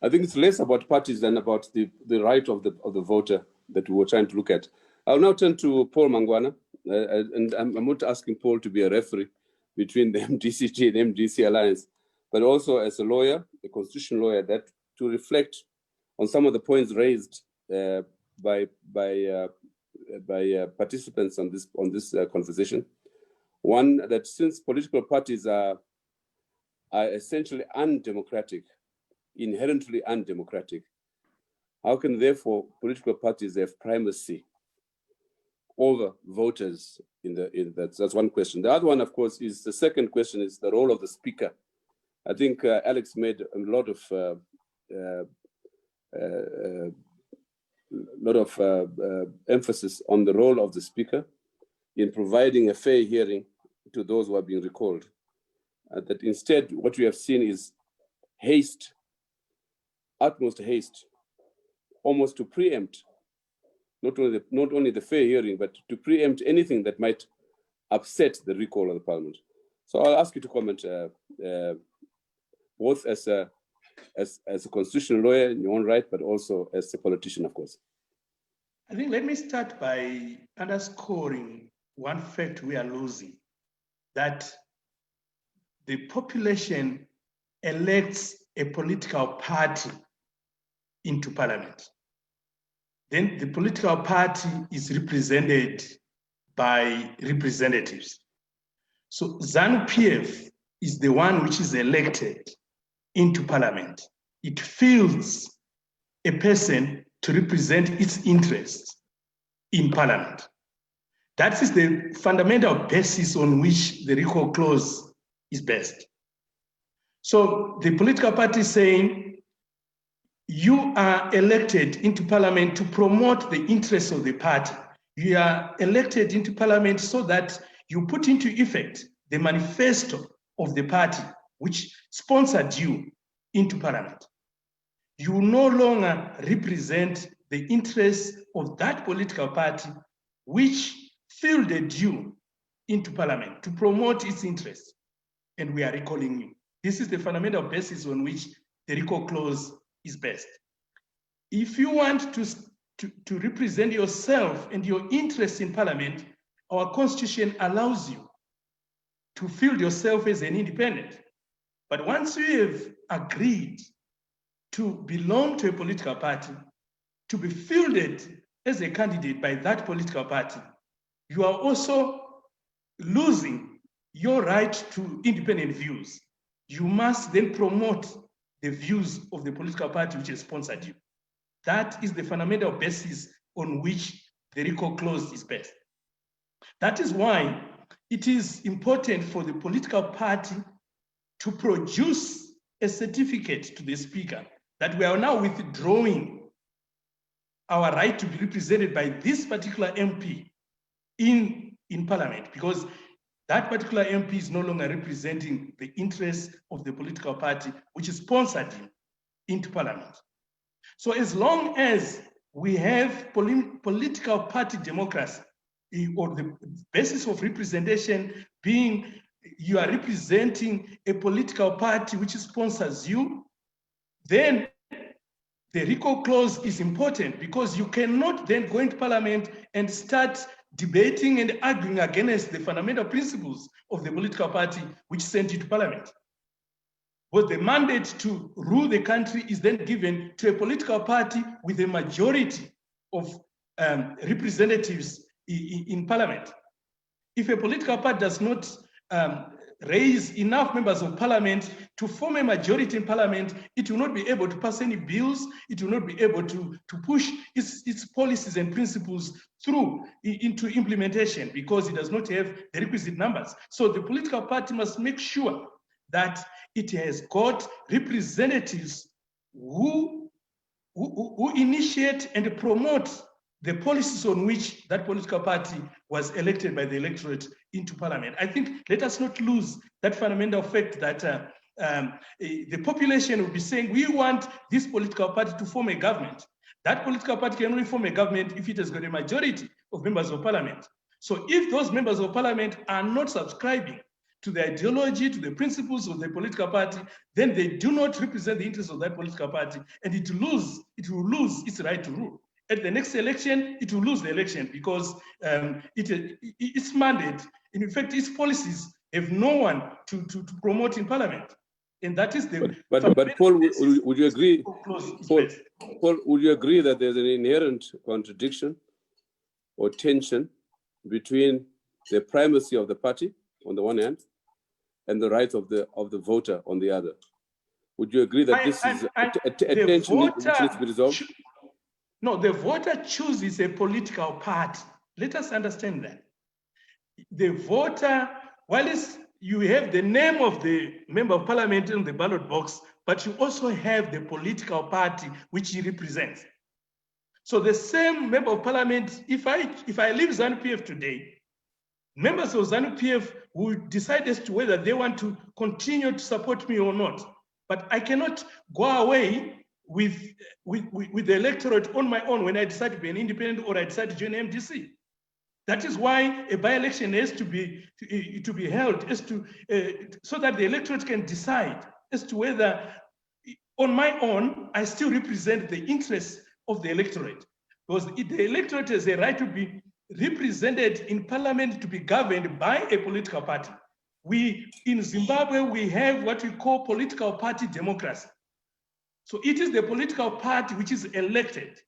I think it's less about parties than about the right of the voter that we were trying to look at. I'll now turn to Paul Mangwana, and I'm not asking Paul to be a referee between the MDCT and MDC Alliance, but also as a lawyer, a constitutional lawyer, that to reflect on some of the points raised by participants on this conversation. One, that since political parties are essentially undemocratic, inherently undemocratic, how can therefore political parties have primacy over voters in that? That's one question. The other one, of course, is the second question is the role of the speaker. I think Alex made a lot of emphasis on the role of the speaker in providing a fair hearing to those who are being recalled. That instead, what we have seen is haste, utmost haste, almost to preempt not only the fair hearing, but to preempt anything that might upset the recall of the parliament. So I'll ask you to comment, both as a constitutional lawyer in your own right, but also as a politician, of course. I think let me start by underscoring one fact we are losing, that the population elects a political party into parliament. Then the political party is represented by representatives. So ZANU-PF is the one which is elected into parliament. It fields a person to represent its interests in parliament. That is the fundamental basis on which the recall clause is based. So the political party is saying, you are elected into parliament to promote the interests of the party. You are elected into parliament so that you put into effect the manifesto of the party which sponsored you into parliament. You no longer represent the interests of that political party which fielded you into parliament to promote its interests, and we are recalling you. This is the fundamental basis on which the recall clause is based. If you want to represent yourself and your interests in parliament, our constitution allows you to field yourself as an independent. But once you have agreed to belong to a political party, to be fielded as a candidate by that political party, you are also losing your right to independent views. You must then promote the views of the political party which has sponsored you. That is the fundamental basis on which the recall clause is based. That is why it is important for the political party to produce a certificate to the speaker that we are now withdrawing our right to be represented by this particular MP in parliament, because that particular MP is no longer representing the interests of the political party which is sponsored him into parliament. So as long as we have political party democracy, or the basis of representation being you are representing a political party which sponsors you, then the recall clause is important, because you cannot then go into parliament and start debating and arguing against the fundamental principles of the political party which sent you to parliament. But the mandate to rule the country is then given to a political party with a majority of representatives in parliament. If a political party does not raise enough members of parliament to form a majority in parliament, it will not be able to pass any bills, it will not be able to push its policies and principles through into implementation because it does not have the requisite numbers. So the political party must make sure that it has got representatives who initiate and promote the policies on which that political party was elected by the electorate into parliament. I think let us not lose that fundamental fact that the population will be saying, we want this political party to form a government. That political party can only form a government if it has got a majority of members of parliament. So if those members of parliament are not subscribing to the ideology, to the principles of the political party, then they do not represent the interests of that political party, and it will lose its right to rule. At the next election, it will lose the election because its mandate, in fact, its policies have no one to promote in parliament. And that is the... But Paul, would you agree? Paul, would you agree that there's an inherent contradiction or tension between the primacy of the party on the one hand and the rights of the voter on the other? Would you agree that this is a tension which needs to be resolved? No, the voter chooses a political party. Let us understand that. The voter, while you have the name of the member of parliament in the ballot box, but you also have the political party which he represents. So the same member of parliament, if I leave ZANU-PF today, members of ZANU-PF will decide as to whether they want to continue to support me or not. But I cannot go away with the electorate on my own when I decide to be an independent or I decide to join MDC. That is why a by-election has to be held as to so that the electorate can decide as to whether on my own I still represent the interests of the electorate. Because the electorate has a right to be represented in parliament to be governed by a political party. In Zimbabwe, we have what we call political party democracy. So it is the political party which is elected,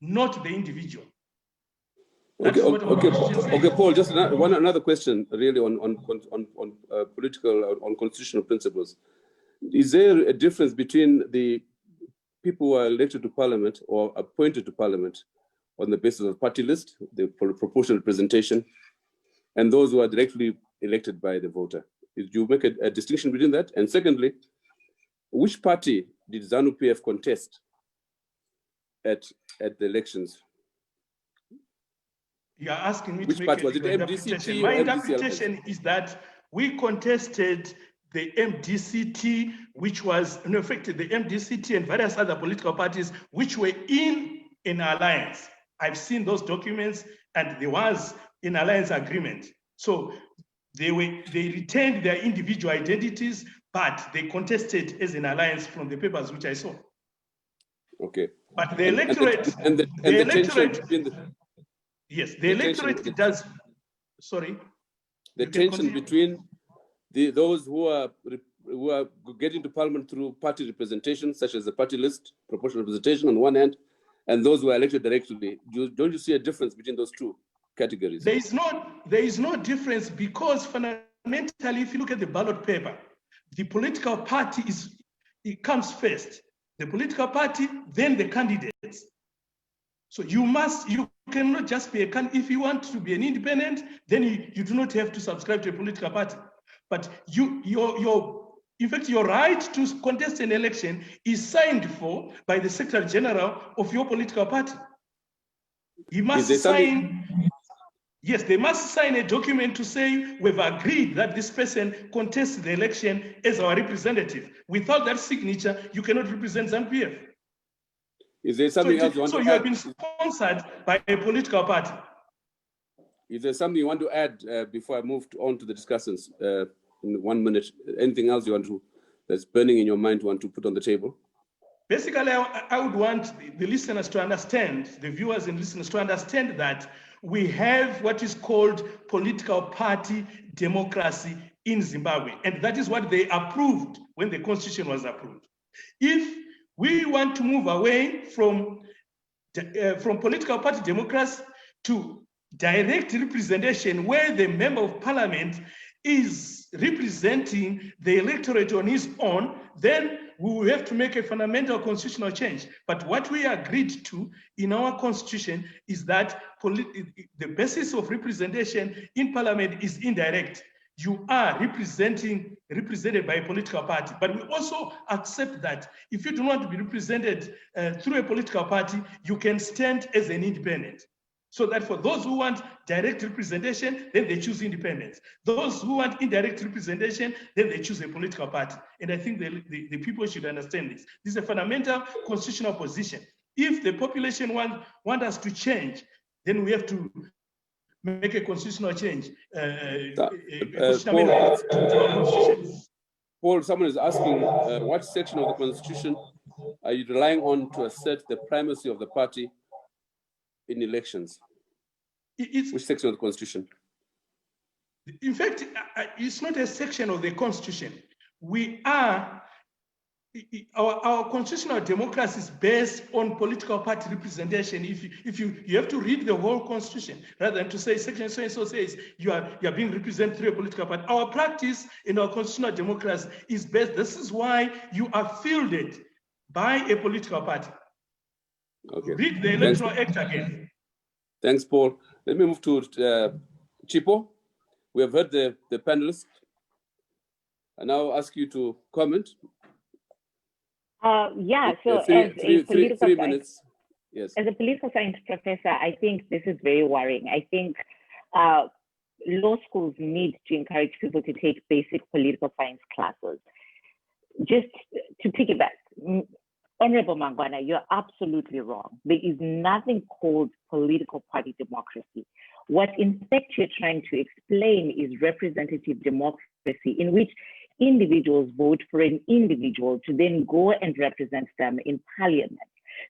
not the individual. Okay, Paul. Just another question, really, on political, on constitutional principles. Is there a difference between the people who are elected to parliament or appointed to parliament on the basis of party list, the proportional representation, and those who are directly elected by the voter? Did you make a distinction between that? And secondly, which party did ZANU-PF contest at the elections? You are asking me which to part make was it? MDCT? My interpretation is that we contested the MDCT, which was in effect the MDCT and various other political parties which were in an alliance. I've seen those documents, and there was an alliance agreement. So they retained their individual identities, but they contested as an alliance from the papers which I saw. Okay. But the electorate, yes, the electorate does. Sorry. The tension between those who are getting to parliament through party representation, such as the party list, proportional representation on one hand, and those who are elected directly. Don't you see a difference between those two categories? There is no difference, because fundamentally, if you look at the ballot paper, the political party it comes first. The political party, then the candidates. So you cannot just be a candidate. If you want to be an independent, then you do not have to subscribe to a political party. But in fact, your right to contest an election is signed for by the Secretary General of your political party. He must sign. Yes, they must sign a document to say we've agreed that this person contests the election as our representative. Without that signature, you cannot represent ZANU-PF. Is there something else you want to add? So you have been sponsored by a political party. Is there something you want to add before I move on to the discussions in 1 minute? Anything else you want to, that's burning in your mind, want to put on the table? Basically, I would want the listeners to understand, the viewers and listeners to understand that we have what is called political party democracy in Zimbabwe. And that is what they approved when the constitution was approved. If we want to move away from political party democracy to direct representation, where the member of parliament is representing the electorate on his own, then we will have to make a fundamental constitutional change. But what we agreed to in our constitution is that the basis of representation in parliament is indirect. You are represented by a political party, but we also accept that if you do not want to be represented through a political party, you can stand as an independent. So that for those who want direct representation, then they choose independence. Those who want indirect representation, then they choose a political party. And I think the people should understand this. This is a fundamental constitutional position. If the population want us to change, then we have to make a constitutional change. Paul, someone is asking, what section of the Constitution are you relying on to assert the primacy of the party in elections? Which section of the Constitution? In fact, it's not a section of the Constitution. We are, our constitutional democracy is based on political party representation. If you have to read the whole Constitution rather than to say section so and so says you are being represented through a political party. Our practice in our constitutional democracy is based. This is why you are fielded by a political party. Okay. Read the Electoral Act again. Thanks, Paul. Let me move to Chipo. We have heard the panelists. I now ask you to comment. Yeah, so three minutes. Yes. As a political science professor, I think this is very worrying. I think law schools need to encourage people to take basic political science classes. Just to piggyback, Honorable Mangwana, you're absolutely wrong. There is nothing called political party democracy. What in fact you're trying to explain is representative democracy, in which individuals vote for an individual to then go and represent them in parliament.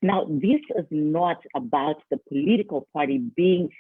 Now, this is not about the political party being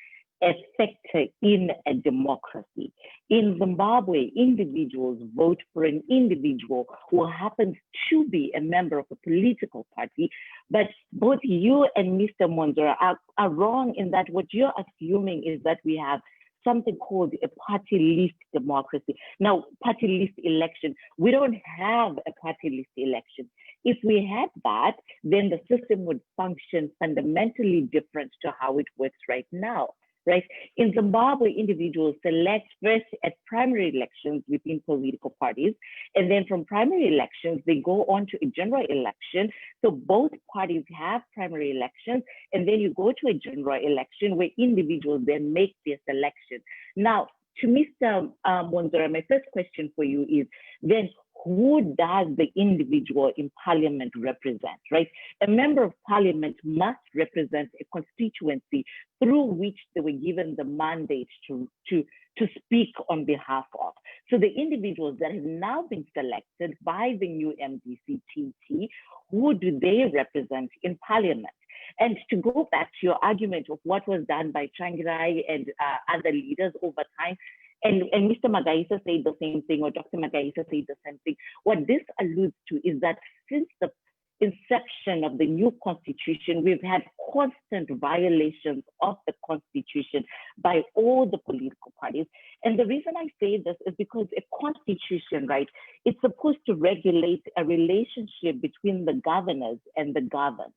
a factor in a democracy. In Zimbabwe, individuals vote for an individual who happens to be a member of a political party, but both you and Mr. Monzora are wrong in that what you're assuming is that we have something called a party list democracy. Now, party list election, we don't have a party list election. If we had that, then the system would function fundamentally different to how it works right now. Right? In Zimbabwe, individuals select first at primary elections within political parties, and then from primary elections, they go on to a general election. So both parties have primary elections, and then you go to a general election where individuals then make their selection. Now, to Mr. Monzora, my first question for you is then, who does the individual in parliament represent, right? A member of parliament must represent a constituency through which they were given the mandate to speak on behalf of. So the individuals that have now been selected by the new MDC-TT, who do they represent in parliament? And to go back to your argument of what was done by Changirai and other leaders over time, and Mr. Magaisa said the same thing, or Dr. Magaisa said the same thing. What this alludes to is that since the inception of the new constitution, we've had constant violations of the constitution by all the political parties. And the reason I say this is because a constitution, right, it's supposed to regulate a relationship between the governors and the governed.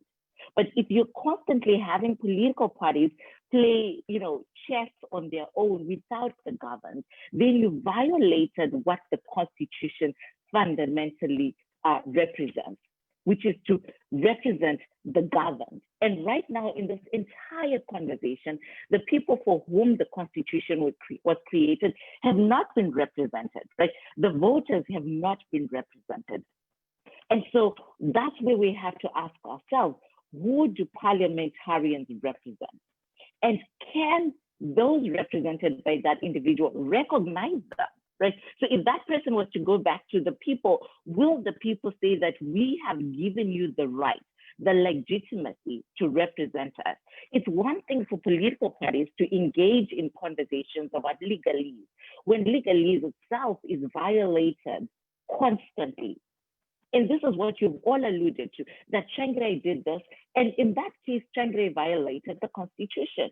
But if you're constantly having political parties play, chess on their own without the governed, then you violated what the Constitution fundamentally represents, which is to represent the governed. And right now in this entire conversation, the people for whom the Constitution was created have not been represented, right? The voters have not been represented. And so that's where we have to ask ourselves, who do parliamentarians represent? And can those represented by that individual recognize them, right? So if that person was to go back to the people, will the people say that we have given you the right the legitimacy to represent us. It's one thing for political parties to engage in conversations about legalese, when legalese itself is violated constantly. And this is what you've all alluded to, that Changre did this. And in that case, Changre violated the Constitution.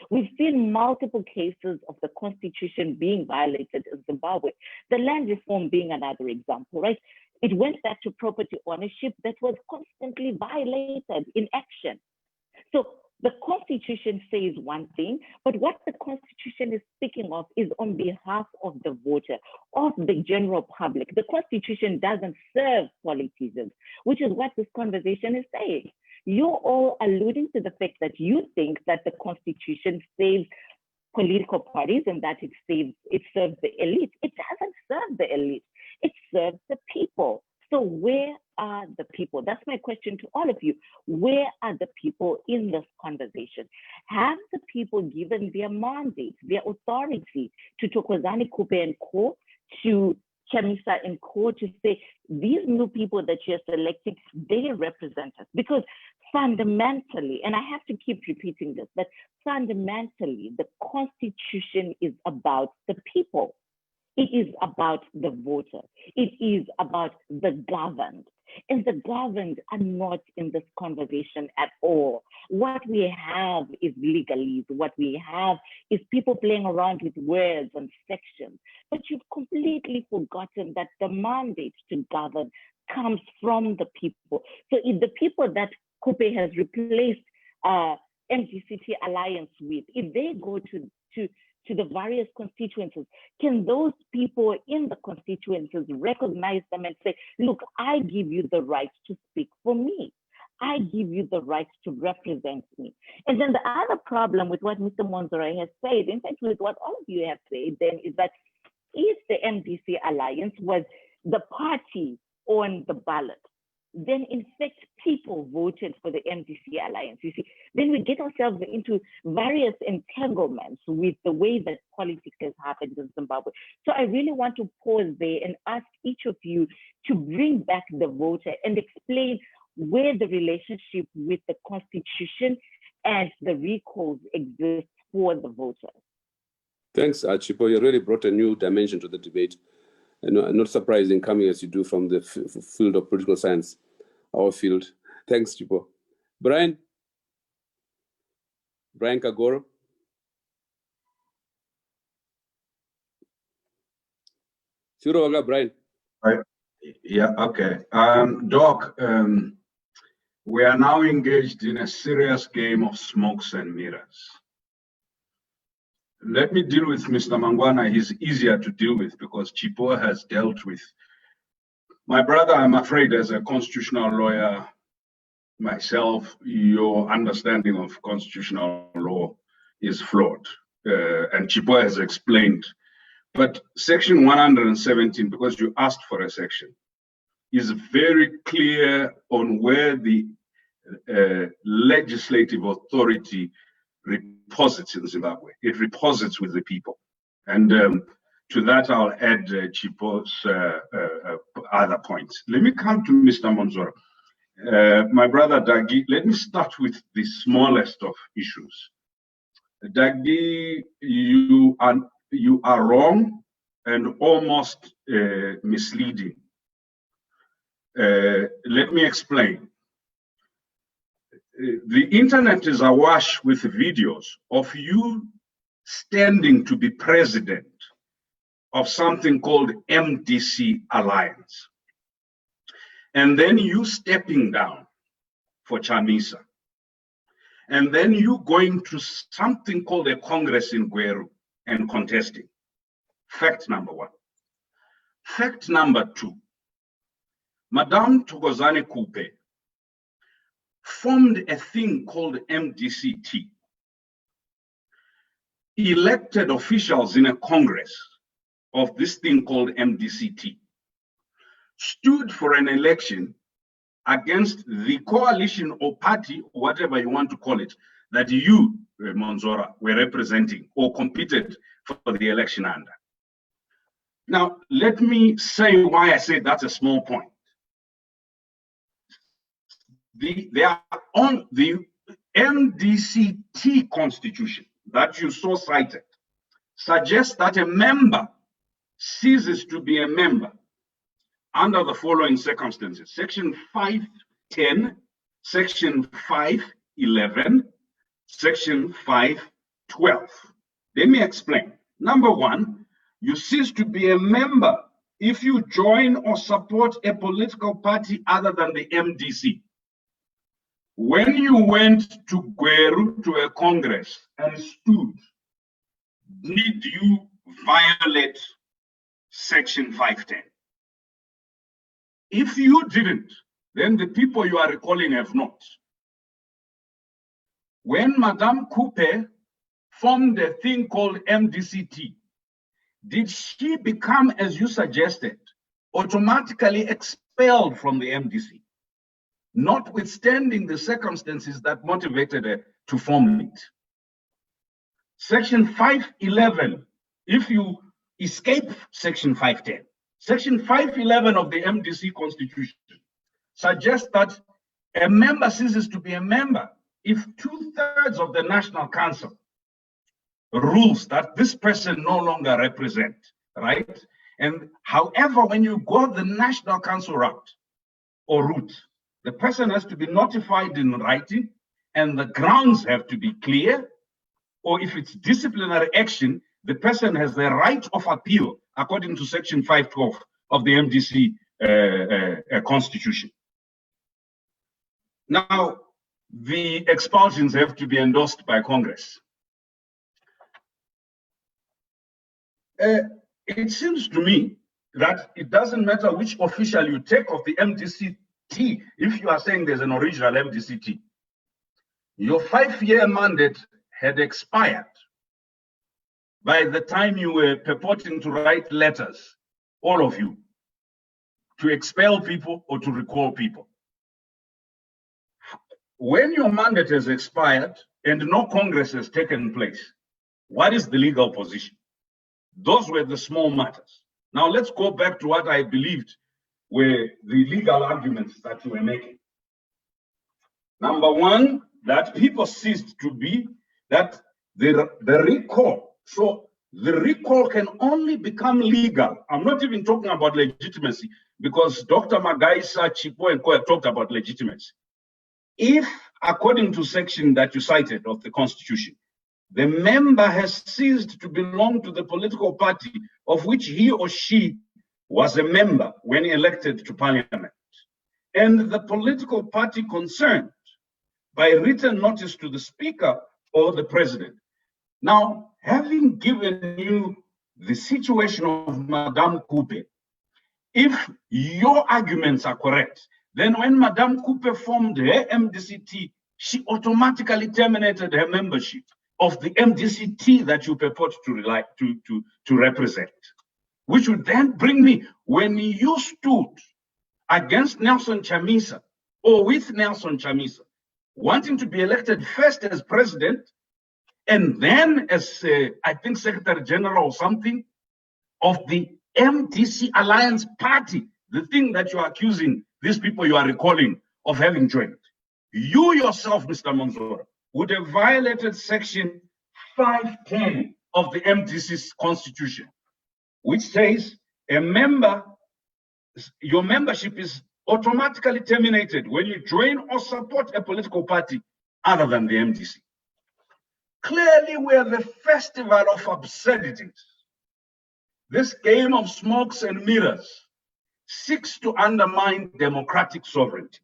We've seen multiple cases of the Constitution being violated in Zimbabwe. The land reform being another example, right? It went back to property ownership that was constantly violated in action. So the Constitution says one thing, but what the Constitution is speaking of is on behalf of the voter, of the general public. The Constitution doesn't serve politicians, which is what this conversation is saying. You're all alluding to the fact that you think that the Constitution saves political parties and that it serves the elite. It doesn't serve the elite. It serves the people. So where are the people? That's my question to all of you. Where are the people in this conversation? Have the people given their mandate, their authority to Thokozani Kupe and Co, to Chamisa and Co, to say, these new people that you're selecting, they represent us? Because fundamentally, and I have to keep repeating this, but fundamentally, the Constitution is about the people. It is about the voter. It is about the governed. And the governed are not in this conversation at all. What we have is legalese. What we have is people playing around with words and sections. But you've completely forgotten that the mandate to govern comes from the people. So if the people that Kupe has replaced MDCT alliance with, if they go to the various constituencies, can those people in the constituencies recognize them and say, look, I give you the right to speak for me. I give you the right to represent me. And then the other problem with what Mr. Monzora has said, in fact, with what all of you have said, then is that if the MDC alliance was the party on the ballot, then in fact, people voted for the MDC alliance. You see, then we get ourselves into various entanglements with the way that politics has happened in Zimbabwe. So I really want to pause there and ask each of you to bring back the voter and explain where the relationship with the Constitution and the recalls exists for the voter. Thanks, Chipo. You really brought a new dimension to the debate. And not surprising coming as you do from the field of political science, our field. Thanks, Chipo. Brian Kagoro. Brian. Yeah, okay. Doc, we are now engaged in a serious game of smokes and mirrors. Let me deal with Mr. Mangwana. He's easier to deal with because Chipo has dealt with. My brother, I'm afraid, as a constitutional lawyer, myself, your understanding of constitutional law is flawed. And Chipo has explained. But Section 117, because you asked for a section, is very clear on where the legislative authority reposits in Zimbabwe. It reposits with the people. And to that, I'll add Chipo's other points. Let me come to Mr. Monzora. My brother Dagi, let me start with the smallest of issues. Dagi, you are wrong and almost misleading. Let me explain. The internet is awash with videos of you standing to be president of something called MDC Alliance. And then you stepping down for Chamisa. And then you going to something called a Congress in Gweru and contesting. Fact number one. Fact number two. Madame Thokozani Kupe formed a thing called MDCT. Elected officials in a Congress of this thing called MDCT stood for an election against the coalition or party, or whatever you want to call it, that you, Monzora, were representing or competed for the election under. Now, let me say why I say that's a small point. the MDCT constitution that you saw cited suggests that a member ceases to be a member under the following circumstances: Section 510, Section 511, Section 512. Let me explain. Number one, you cease to be a member if you join or support a political party other than the MDC. When you went to Gweru to a congress and stood, did you violate Section 510? If you didn't, then the people you are recalling have not. When Madame Coupe formed a thing called MDCT, did she become, as you suggested, automatically expelled from the MDC, notwithstanding the circumstances that motivated her to form it? Section 511, if you escape Section 510, Section 511 of the MDC Constitution suggests that a member ceases to be a member if 2/3 of the National Council rules that this person no longer represents, right? And however, when you go the National Council route, the person has to be notified in writing and the grounds have to be clear. Or if it's disciplinary action, the person has the right of appeal according to Section 512 of the MDC Constitution. Now, the expulsions have to be endorsed by Congress. It seems to me that it doesn't matter which official you take of the MDCT, if you are saying there's an original MDCT. Your 5-year mandate had expired by the time you were purporting to write letters, all of you, to expel people or to recall people. When your mandate has expired and no Congress has taken place, what is the legal position? Those were the small matters. Now let's go back to what I believed were the legal arguments that you were making. Number one, that people ceased to be, that the recall. So the recall can only become legal. I'm not even talking about legitimacy, because Dr. Magaisa, Chipo, and Koya talked about legitimacy. If, according to section that you cited of the Constitution, the member has ceased to belong to the political party of which he or she was a member when elected to Parliament, and the political party concerned by written notice to the Speaker or the President. Now, having given you the situation of Madame Coupe, if your arguments are correct, then when Madame Coupe formed her MDCT, she automatically terminated her membership of the MDCT that you purport to represent. Which would then bring me, when you stood against Nelson Chamisa, or with Nelson Chamisa, wanting to be elected first as president, and then as, I think, Secretary General or something, of the MDC Alliance Party, the thing that you are accusing these people you are recalling of having joined. You yourself, Mr. Manzora, would have violated Section 510 of the MDC's Constitution, which says a member, your membership is automatically terminated when you join or support a political party other than the MDC. Clearly, we're the festival of absurdities. This game of smokes and mirrors seeks to undermine democratic sovereignty.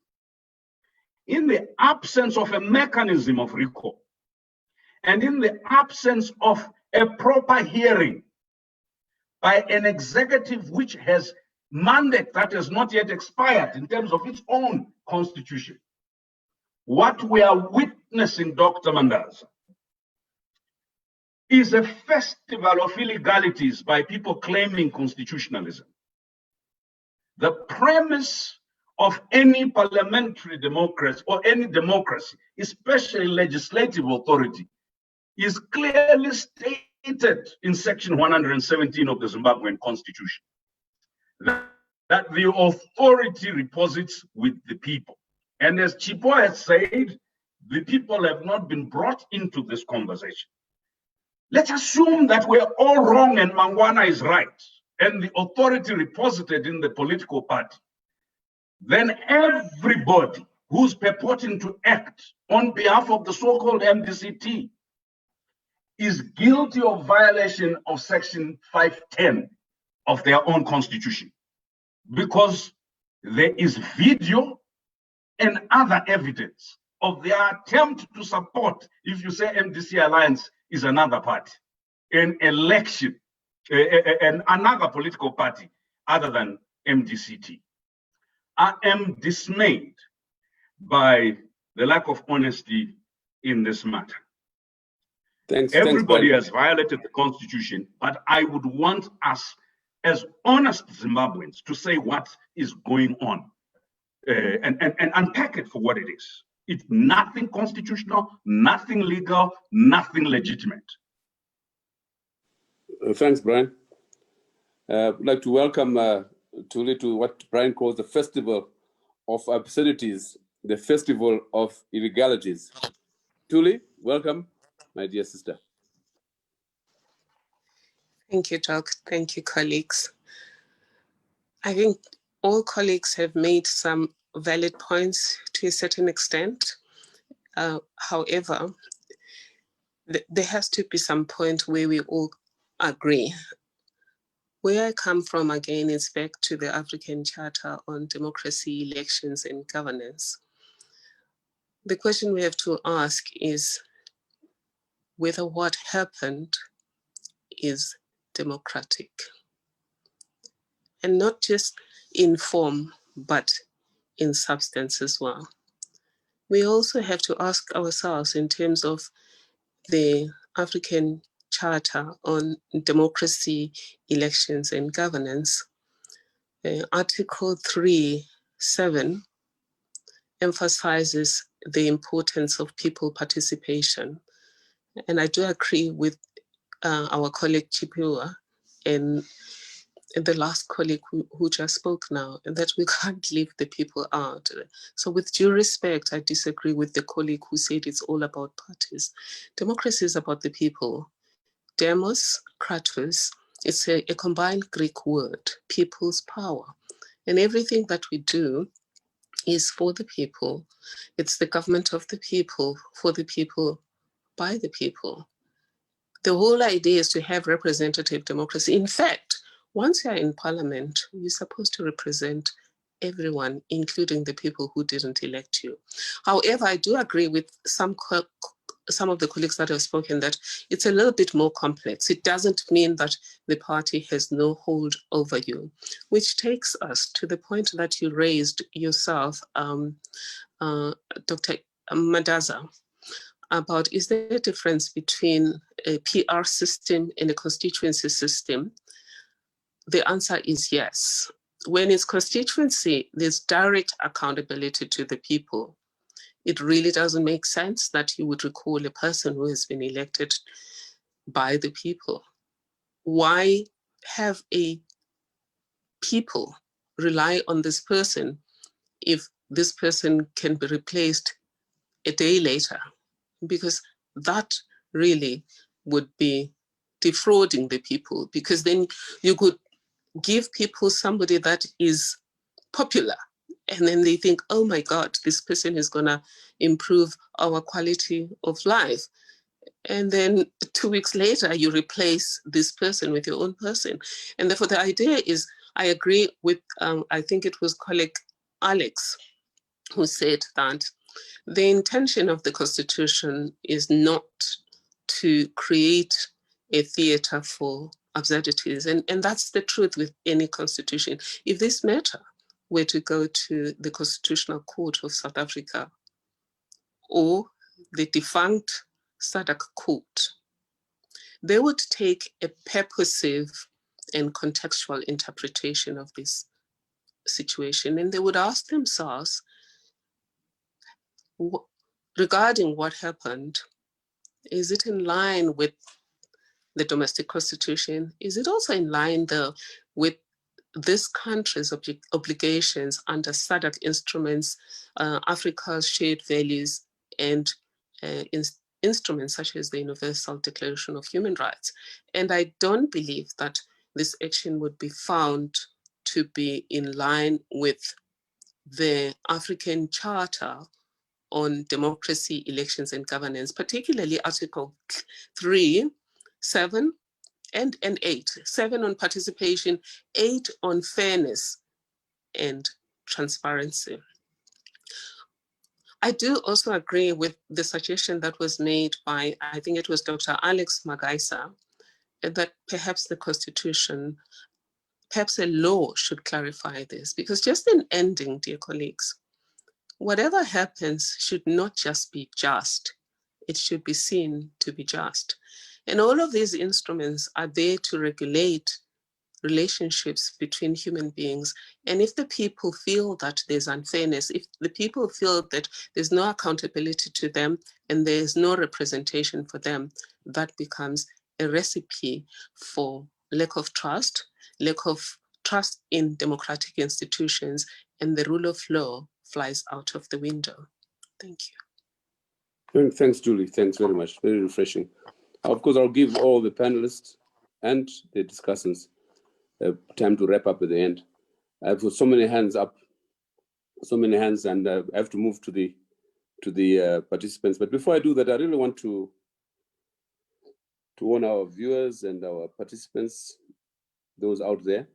In the absence of a mechanism of recall, and in the absence of a proper hearing by an executive which has mandate that has not yet expired in terms of its own constitution, what we are witnessing, Dr. Mandaza, is a festival of illegalities by people claiming constitutionalism. The premise of any parliamentary democracy or any democracy, especially legislative authority, is clearly stated in Section 117 of the Zimbabwean Constitution, that the authority reposits with the people. And as Chipo has said, the people have not been brought into this conversation. Let's assume that we're all wrong and Mangwana is right, and the authority reposited in the political party. Then everybody who's purporting to act on behalf of the so-called MDCT is guilty of violation of Section 510 of their own constitution, because there is video and other evidence of their attempt to support, if you say MDC Alliance is another party, an election, and another political party other than MDCT. I am dismayed by the lack of honesty in this matter. Everybody has violated the constitution, but I would want us as honest Zimbabweans to say what is going on and unpack it for what it is. It's nothing constitutional, nothing legal, nothing legitimate. Thanks, Brian. I'd like to welcome Tuli to what Brian calls the Festival of Absurdities, the Festival of Illegalities. Tuli, welcome, my dear sister. Thank you, Doc. Thank you, colleagues. I think all colleagues have made some valid points to a certain extent. However, there has to be some point where we all agree. Where I come from, again, is back to the African Charter on Democracy, Elections, and Governance. The question we have to ask is whether what happened is democratic. And not just in form, but in substance as well. We also have to ask ourselves in terms of the African Charter on Democracy, Elections, and Governance. Article 3.7 emphasizes the importance of people participation. And I do agree with our colleague Chipua and the last colleague who just spoke now, and that we can't leave the people out. So with due respect, I disagree with the colleague who said it's all about parties. Democracy is about the people. Demos, kratos, it's a combined Greek word, people's power. And everything that we do is for the people. It's the government of the people, for the people, by the people. The whole idea is to have representative democracy. In fact, once you're in parliament, you're supposed to represent everyone, including the people who didn't elect you. However, I do agree with some of the colleagues that have spoken that it's a little bit more complex. It doesn't mean that the party has no hold over you, which takes us to the point that you raised yourself, Dr. Madaza, about is there a difference between a PR system and a constituency system? The answer is yes. When it's constituency, there's direct accountability to the people. It really doesn't make sense that you would recall a person who has been elected by the people. Why have a people rely on this person if this person can be replaced a day later? Because that really would be defrauding the people, because then you could give people somebody that is popular and then they think, oh my God, this person is gonna improve our quality of life. And then 2 weeks later, you replace this person with your own person. And therefore the idea is, I agree with, I think it was colleague Alex who said that the intention of the Constitution is not to create a theater for absurdities. And that's the truth with any constitution. If this matter were to go to the Constitutional Court of South Africa or the defunct SADC Court, they would take a purposive and contextual interpretation of this situation, and they would ask themselves, regarding what happened, is it in line with the domestic constitution? Is it also in line with this country's obligations under SADC instruments, Africa's shared values, and instruments such as the Universal Declaration of Human Rights. And I don't believe that this action would be found to be in line with the African Charter on Democracy, Elections and Governance, particularly Article 3, 7, and 8. 7 on participation, 8 on fairness and transparency. I do also agree with the suggestion that was made by, I think it was Dr. Alex Magaisa, that perhaps the Constitution, perhaps a law should clarify this. Because just in ending, dear colleagues, whatever happens should not just be just, it should be seen to be just. And all of these instruments are there to regulate relationships between human beings. And if the people feel that there's unfairness, if the people feel that there's no accountability to them and there's no representation for them, that becomes a recipe for lack of trust in democratic institutions, and the rule of law flies out of the window. Thank you. Thanks, Julie. Thanks very much. Very refreshing. Of course, I'll give all the panelists and the discussants time to wrap up at the end. I have so many hands up, and I have to move to the participants. But before I do that, I really want to warn our viewers and our participants, those out there.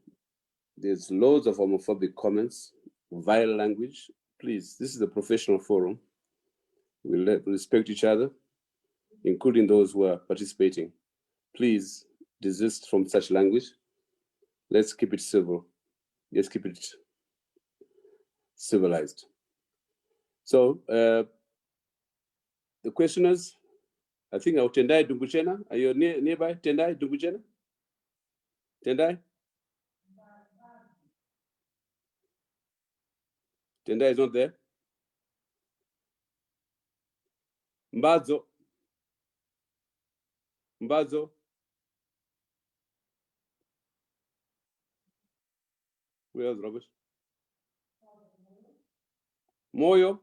There's loads of homophobic comments, vile language. Please, this is a professional forum. We'll respect each other, including those who are participating. Please desist from such language. Let's keep it civil. Let's keep it civilized. So the questioners, I think Tendai Dumbuchena, are you nearby? Tendai Dumbuchena? Tendai? Tendai is not there. Mbazo. Mbazo. Where else, Robert? Moyo.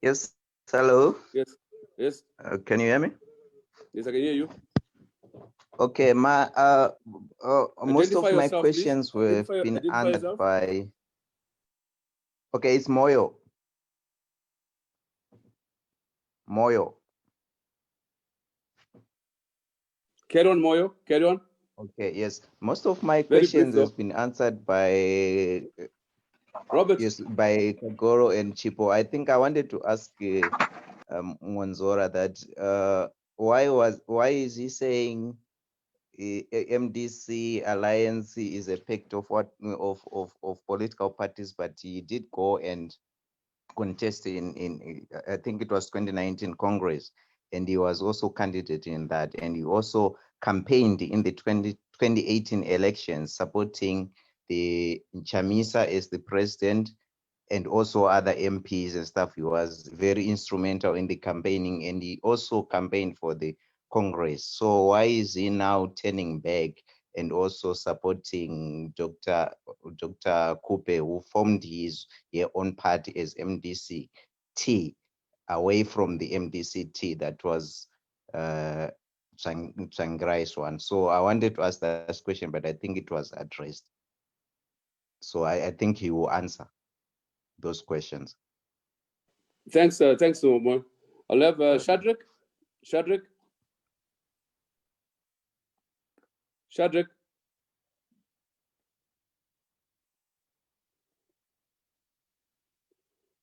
Yes. Hello. Yes. Yes. Can you hear me? Yes, I can hear you. Okay. My most of my yourself, questions were been answered yourself. by. Okay, it's Moyo. Moyo. Carry on, Moyo. Carry on. Okay. Yes. Most of my questions has been answered by Robert. Yes, by Kagoro and Chipo. I think I wanted to ask Mwanzora that why is he saying MDC alliance is a pact of political parties, but he did go and contest in I think it was 2019 Congress, and he was also candidate in that, and he also campaigned in the 2018 elections supporting the Chamisa as the president and also other MPs and stuff. He was very instrumental in the campaigning, and he also campaigned for the Congress. So why is he now turning back and also supporting Dr. Kupe, who formed his own party as MDC-T, away from the MDC-T that was Tsvangirai's one? So I wanted to ask that question, but I think it was addressed. So I think he will answer those questions. Thanks, thanks, Omar. I'll have Shadrach. Shadrach. Shadrach.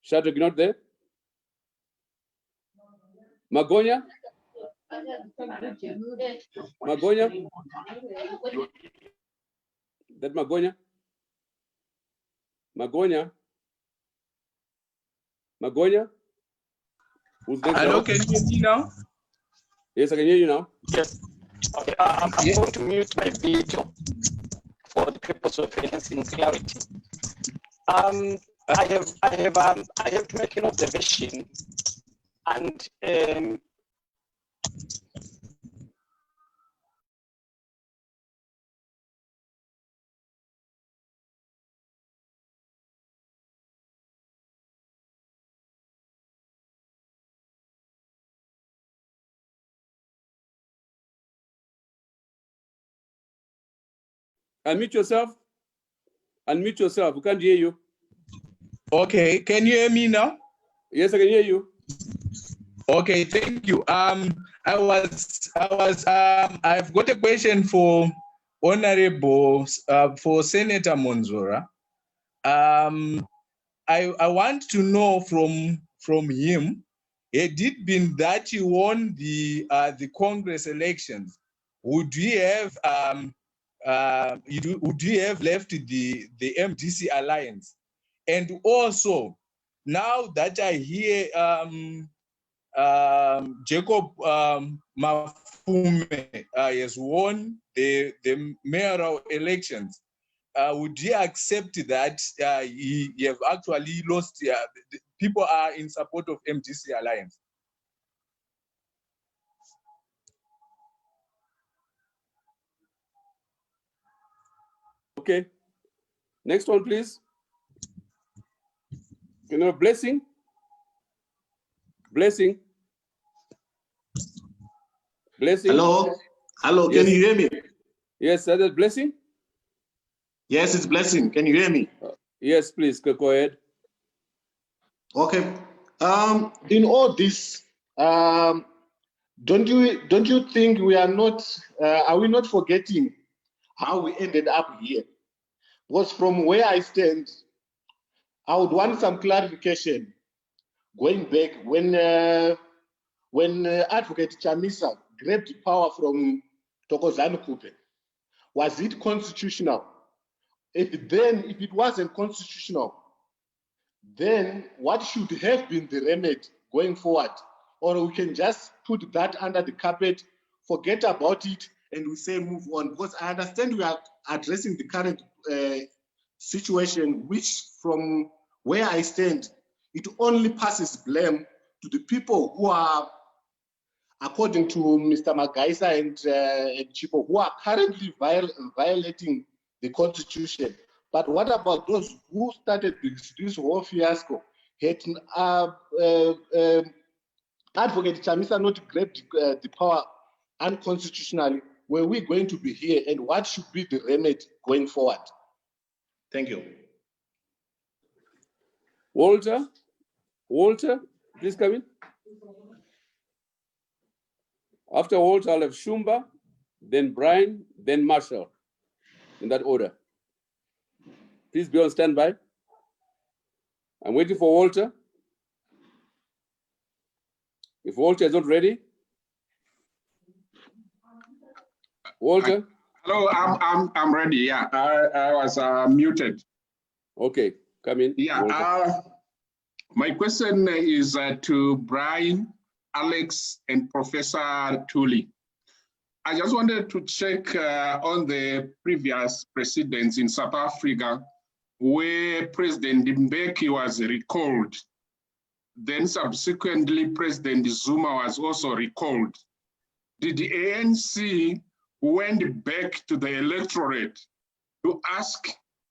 Shadrach, you're not there? Magonya? Magonya? That Magonya? Magonya? Magonya? Who's next? Hello, can you hear me now? Yes, I can hear you now. Yes. Okay, I'm going to mute my video for the purpose of enhancing clarity. I have to make an observation, and Unmute yourself. Unmute yourself. We can't hear you. Okay, can you hear me now? Yes, I can hear you. Okay, thank you. I've got a question for Honorable, for Senator Monzora. I want to know from him, had it been that he won the Congress elections, would we have left the MDC alliance? And also, now that I hear Jacob Mafume has won the mayoral elections, would you accept that he have actually lost? People are in support of MDC alliance. Okay. Next one, please. You know, Blessing. Blessing. Blessing. Hello. Hello. Yes. Can you hear me? Yes, that is Blessing. Yes, it's Blessing. Can you hear me? Yes, please go ahead. Okay. In all this, don't you think we are we not forgetting how we ended up here? Because from where I stand, I would want some clarification going back when Advocate Chamisa grabbed power from Thokozani Kupe. Was it constitutional? If it wasn't constitutional, then what should have been the remedy going forward? Or we can just put that under the carpet, forget about it, and we say move on. Because I understand we are addressing the current situation, which from where I stand, it only passes blame to the people who are, according to Mr. Magaisa and Chipo, who are currently violating the Constitution. But what about those who started this whole fiasco? Had Advocate Chamisa not grabbed the power unconstitutionally, were we going to be here, and what should be the remedy going forward? Thank you. Walter, please come in. After Walter, I'll have Shumba, then Brian, then Marshall, in that order. Please be on standby. I'm waiting for Walter. If Walter is not ready, Walter. Hello, I'm ready. Yeah, I was muted. Okay, come in. Yeah. My question is to Brian, Alex, and Professor Tuli. I just wanted to check on the previous precedents in South Africa, where President Mbeki was recalled. Then subsequently, President Zuma was also recalled. Did the ANC went back to the electorate to ask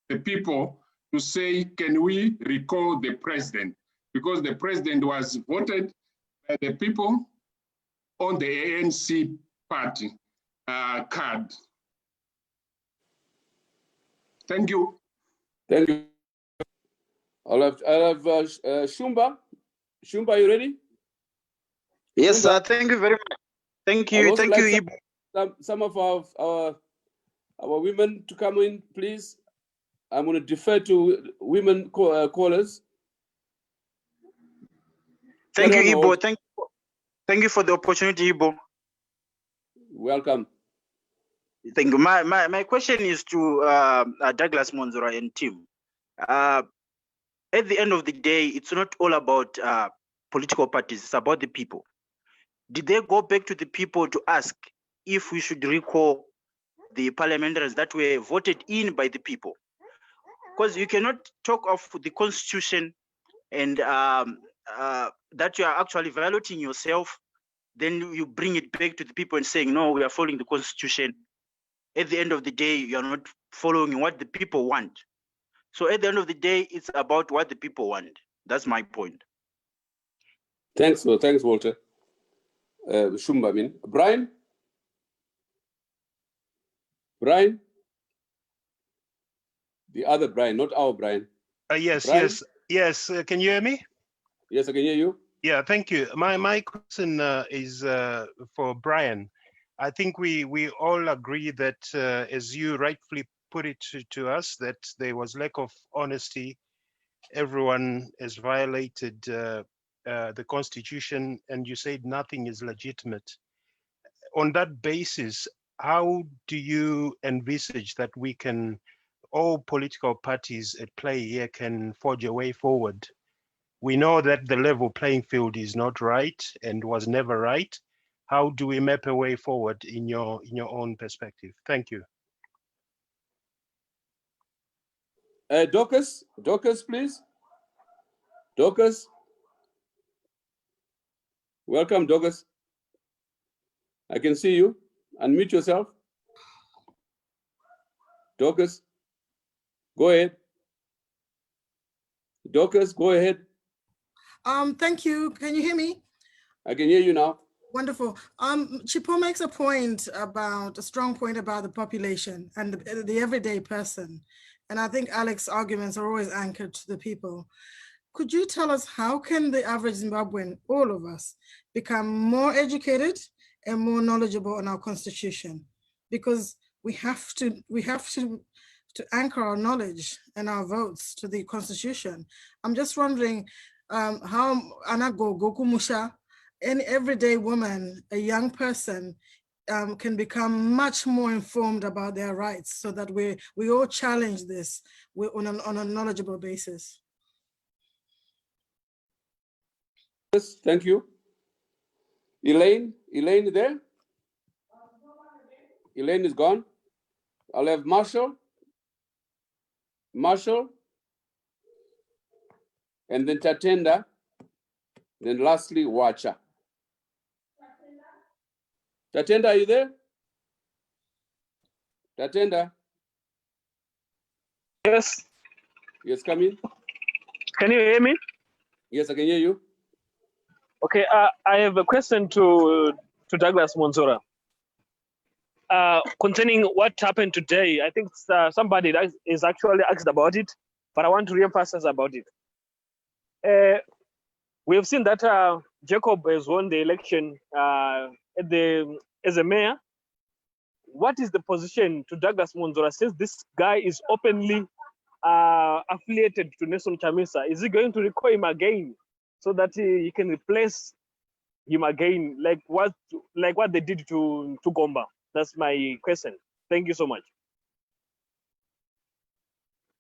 the people to say, can we recall the president? Because the president was voted by the people on the ANC party card. Thank you. Thank you. I'll have Shumba. Shumba, you ready? Yes, Shumba. sir. Thank you very much. Thank you. Thank you, Ibo. Some of our women to come in, please. I'm going to defer to women callers. Thank you, Ibo. Thank you for the opportunity, Ibo. Welcome. Thank you. My question is to Douglas Monzora and team. At the end of the day, it's not all about political parties, it's about the people. Did they go back to the people to ask if we should recall the parliamentarians that were voted in by the people? Because you cannot talk of the constitution and that you are actually violating yourself, then you bring it back to the people and saying, no, we are following the constitution. At the end of the day, you are not following what the people want. So at the end of the day, it's about what the people want. That's my point. Thanks, Walter. Shumba, I mean. Brian? The other Brian, not our Brian. Yes, Brian? yes. Can you hear me? Yes, I can hear you. Yeah, thank you. My question is for Brian. I think we all agree that, as you rightfully put it to us, that there was lack of honesty. Everyone has violated the Constitution, and you said nothing is legitimate. On that basis, how do you envisage that we can, all political parties at play here, can forge a way forward? We know that the level playing field is not right and was never right. How do we map a way forward in your own perspective? Thank you. Dorcas, please. Dorcas. Welcome, Dorcas. I can see you. Unmute yourself. Dorcas, go ahead. Dorcas, go ahead. Thank you. Can you hear me? I can hear you now. Wonderful. Chipo makes a strong point about the population and the everyday person. And I think Alex's arguments are always anchored to the people. Could you tell us how can the average Zimbabwean, all of us, become more educated and more knowledgeable on our constitution? Because we have to anchor our knowledge and our votes to the constitution. I'm just wondering how Anago Gokumusha, an everyday woman, a young person, can become much more informed about their rights, so that we all challenge this on a knowledgeable basis. Yes, thank you. Elaine there? Elaine is gone. I'll have Marshall, and then Tatenda, then lastly, Wacha. Tatenda, are you there? Tatenda? Yes. Yes, come in. Can you hear me? Yes, I can hear you. Okay, I have a question to Douglas Monzora. Concerning what happened today. I think somebody that is actually asked about it, but I want to reemphasize about it. We have seen that Jacob has won the election as a mayor. What is the position to Douglas Monzora, since this guy is openly affiliated to Nelson Chamisa? Is he going to recall him again so that he can replace him again, like what they did to Gomba? That's my question. Thank you so much.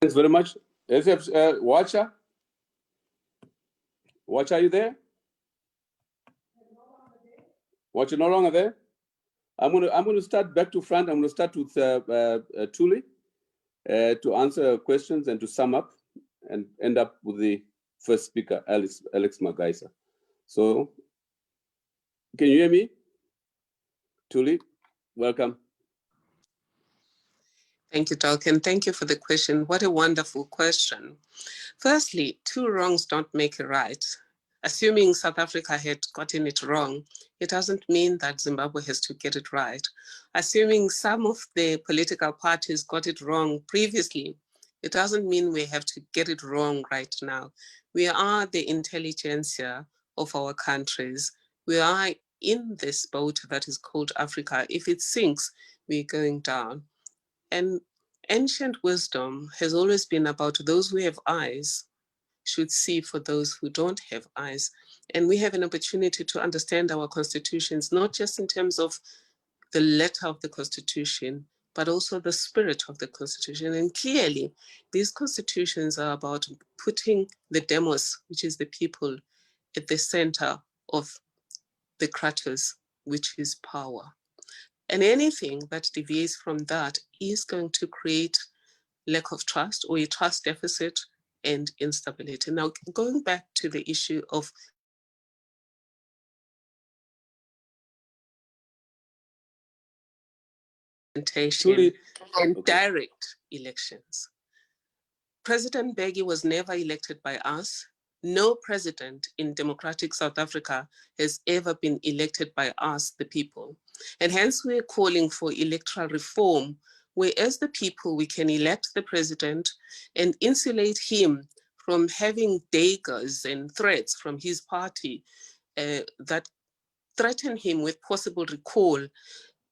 Thanks very much. Wacha? Wacha, are you there? Wacha no longer there? I'm going to start back to front. I'm going to start with Thuli to answer questions and to sum up and end up with the first speaker, Alex Magaisa. So, can you hear me? Thuli, welcome. Thank you, Tolkien. Thank you for the question. What a wonderful question. Firstly, two wrongs don't make a right. Assuming South Africa had gotten it wrong, it doesn't mean that Zimbabwe has to get it right. Assuming some of the political parties got it wrong previously, it doesn't mean we have to get it wrong right now. We are the intelligentsia of our countries. We are in this boat that is called Africa. If it sinks, we're going down. And ancient wisdom has always been about those who have eyes should see for those who don't have eyes. And we have an opportunity to understand our constitutions, not just in terms of the letter of the Constitution, but also the spirit of the Constitution. And clearly, these constitutions are about putting the demos, which is the people, at the center of the kratos, which is power. And anything that deviates from that is going to create lack of trust or a trust deficit and instability. Now, going back to the issue of and direct elections. President Mbeki was never elected by us. No president in democratic South Africa has ever been elected by us, the people. And hence we're calling for electoral reform, where as the people, we can elect the president and insulate him from having daggers and threats from his party that threaten him with possible recall,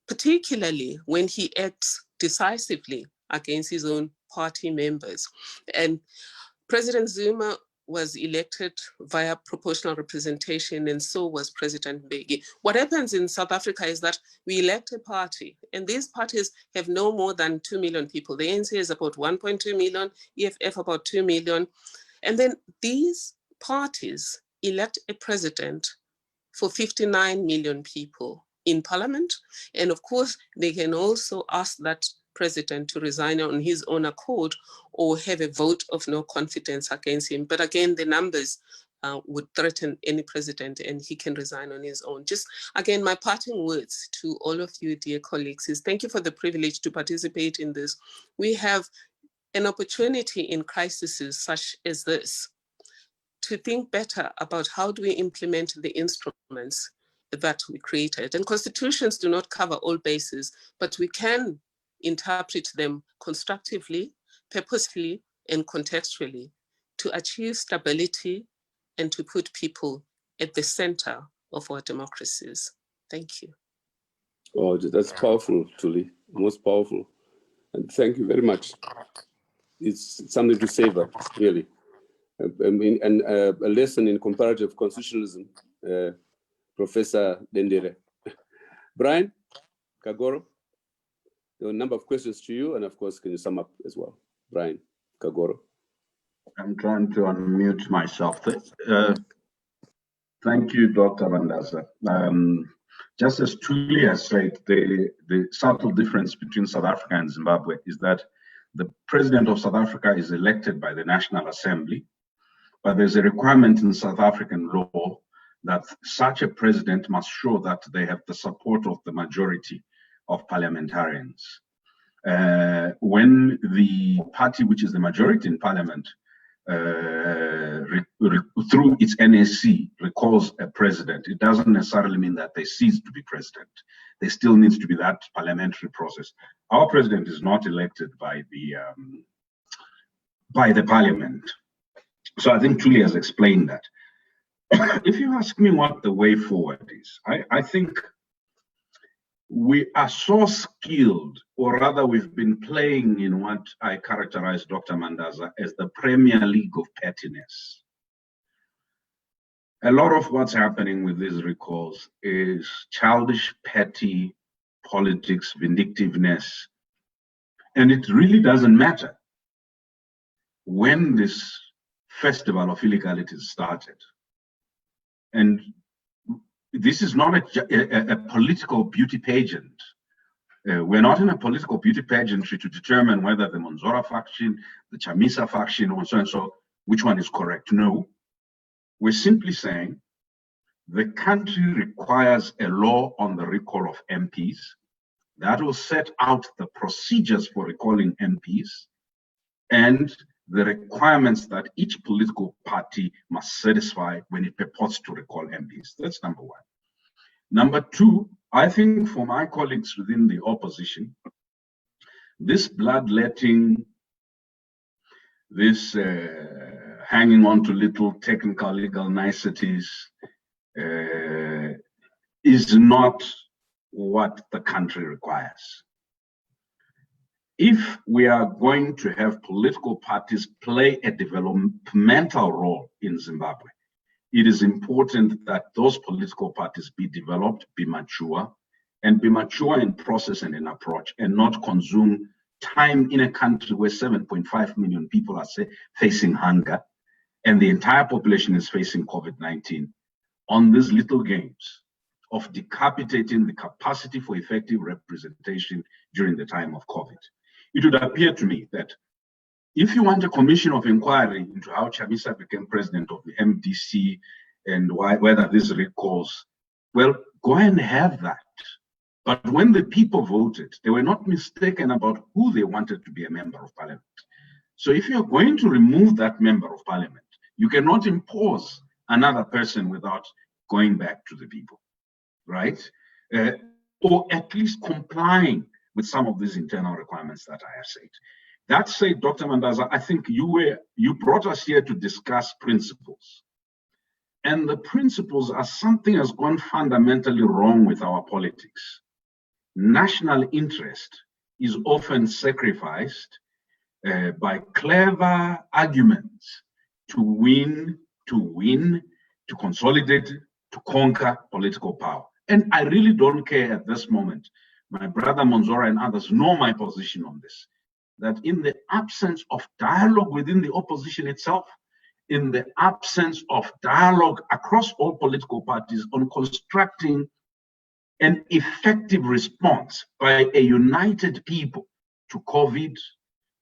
particularly when he acts decisively against his own party members. And President Zuma was elected via proportional representation, and so was President Mbeki. What happens in South Africa is that we elect a party, and these parties have no more than 2 million people. The ANC is about 1.2 million, EFF about 2 million. And then these parties elect a president for 59 million people in parliament. And of course, they can also ask that president to resign on his own accord or have a vote of no confidence against him. But again, the numbers would threaten any president and he can resign on his own. Just again, my parting words to all of you, dear colleagues, is thank you for the privilege to participate in this. We have an opportunity in crises such as this to think better about how do we implement the instruments that we created. And constitutions do not cover all bases, but we can interpret them constructively, purposefully, and contextually to achieve stability and to put people at the center of our democracies. Thank you. Oh, that's powerful, Tuli, most powerful. And thank you very much. It's something to savor, really. And a lesson in comparative constitutionalism, Professor Dendere. Brian Kagoro, there are a number of questions to you, and of course, can you sum up as well? Brian Kagoro. I'm trying to unmute myself. Thank you, Dr. Mandaza. Just as Tuli has said, the subtle difference between South Africa and Zimbabwe is that the president of South Africa is elected by the National Assembly, but there's a requirement in South African law that such a president must show that they have the support of the majority of parliamentarians. When the party which is the majority in parliament through its NSC recalls a president, it doesn't necessarily mean that they cease to be president. There still needs to be that parliamentary process. Our president is not elected by the parliament. So I think Tuli has explained that. If you ask me what the way forward is, I think we are so skilled, or rather we've been playing in what I characterize, Dr. Mandaza, as the Premier League of pettiness. A lot of what's happening with these recalls is childish, petty politics, vindictiveness, and it really doesn't matter when this festival of illegalities started. And this is not a political beauty pageant. We're not in a political beauty pageantry to determine whether the Monzora faction, the Chamisa faction, or so and so, which one is correct. No, we're simply saying the country requires a law on the recall of MPs that will set out the procedures for recalling MPs and the requirements that each political party must satisfy when it purports to recall MPs. That's number one. Number two, I think for my colleagues within the opposition, this bloodletting, this hanging on to little technical legal niceties is not what the country requires. If we are going to have political parties play a developmental role in Zimbabwe, it is important that those political parties be developed, be mature in process and in approach, and not consume time in a country where 7.5 million people are facing hunger and the entire population is facing COVID-19 on these little games of decapitating the capacity for effective representation during the time of COVID. It would appear to me that if you want a commission of inquiry into how Chamisa became president of the MDC and whether this recalls, well, go and have that. But when the people voted, they were not mistaken about who they wanted to be a member of parliament. So if you're going to remove that member of parliament, you cannot impose another person without going back to the people, right? Or at least complying with some of these internal requirements that I have said. That said, Dr. Mandaza, I think you brought us here to discuss principles. And the principles are something has gone fundamentally wrong with our politics. National interest is often sacrificed by clever arguments to win, to consolidate, to conquer political power. And I really don't care at this moment. My brother Monzora and others know my position on this, that in the absence of dialogue within the opposition itself, in the absence of dialogue across all political parties on constructing an effective response by a united people to COVID,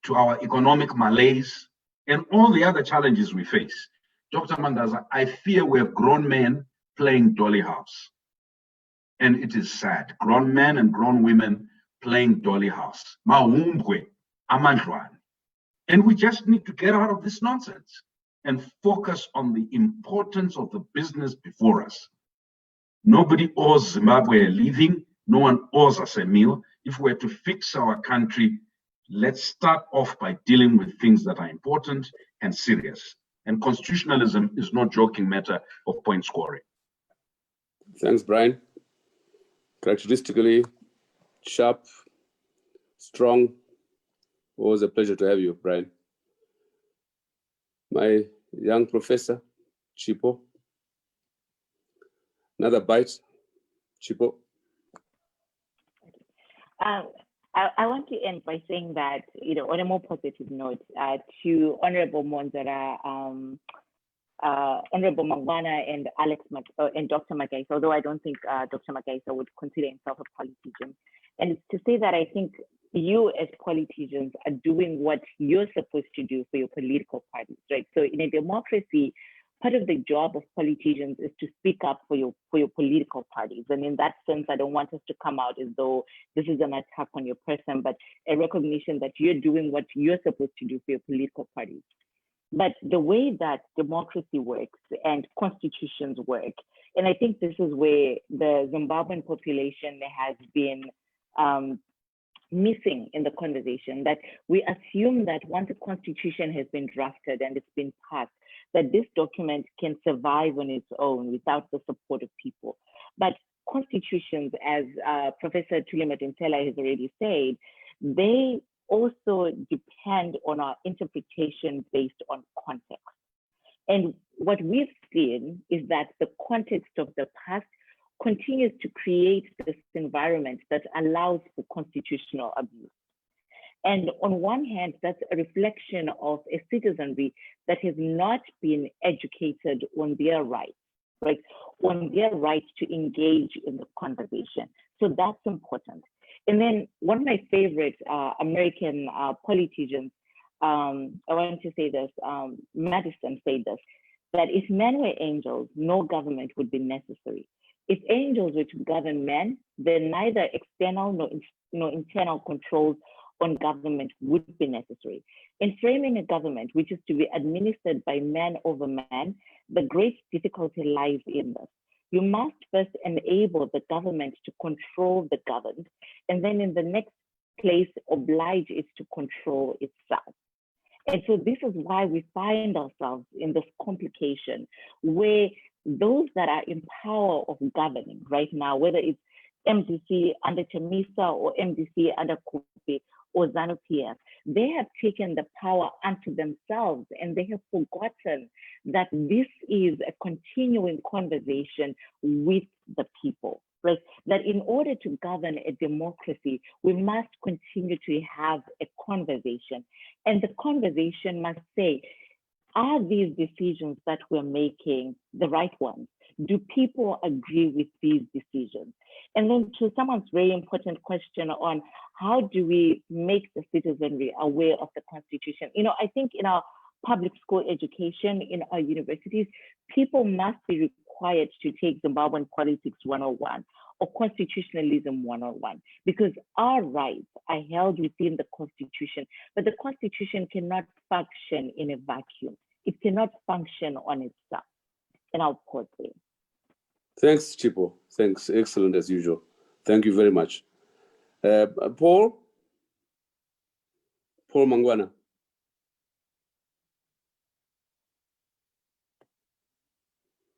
to our economic malaise, and all the other challenges we face. Dr. Mandaza, I fear we have grown men playing dolly house. And it is sad. Grown men and grown women playing dolly house. Mahumbwe, amandlwane. And we just need to get out of this nonsense and focus on the importance of the business before us. Nobody owes Zimbabwe a living. No one owes us a meal. If we're to fix our country, let's start off by dealing with things that are important and serious. And constitutionalism is no joking matter of point scoring. Thanks, Brian. Characteristically sharp, strong. Always a pleasure to have you, Brian. My young professor, Chipo. Another bite, Chipo. I want to end by saying that, on a more positive note, to Honorable Monzera, Honorable Mangwana and and Dr. Magaisa, although I don't think Dr. Magaisa would consider himself a politician. And to say that I think you as politicians are doing what you're supposed to do for your political parties, right? So in a democracy, part of the job of politicians is to speak up for your political parties. And in that sense, I don't want us to come out as though this is an attack on your person, but a recognition that you're doing what you're supposed to do for your political parties. But the way that democracy works and constitutions work, and I think this is where the Zimbabwean population has been missing in the conversation, that we assume that once a constitution has been drafted and it's been passed, that this document can survive on its own without the support of people. But constitutions, as Professor Thuli Madonsela has already said, they also depend on our interpretation based on context. And what we've seen is that the context of the past continues to create this environment that allows for constitutional abuse. And on one hand, that's a reflection of a citizenry that has not been educated on their rights, right? On their right to engage in the conversation. So that's important. And then one of my favorite American politicians, I want to say this, Madison said this, that if men were angels, no government would be necessary. If angels were to govern men, then neither external nor internal controls on government would be necessary. In framing a government which is to be administered by man over man, the great difficulty lies in this. You must first enable the government to control the governed, and then in the next place, oblige it to control itself. And so this is why we find ourselves in this complication where those that are in power of governing right now, whether it's MDC under Chamisa or MDC under Kupe or ZANU-PF, they have taken the power unto themselves and they have forgotten that this is a continuing conversation with the people, right? That in order to govern a democracy, we must continue to have a conversation. And the conversation must say, are these decisions that we're making the right ones? Do people agree with these decisions? And then to someone's very important question on how do we make the citizenry aware of the Constitution? I think in our public school education, in our universities, people must be required to take Zimbabwean Politics 101 or Constitutionalism 101, because our rights are held within the Constitution, but the Constitution cannot function in a vacuum. It cannot function on itself. And I'll pause there. Thanks, Chipo. Thanks. Excellent as usual. Thank you very much. Paul Mangwana.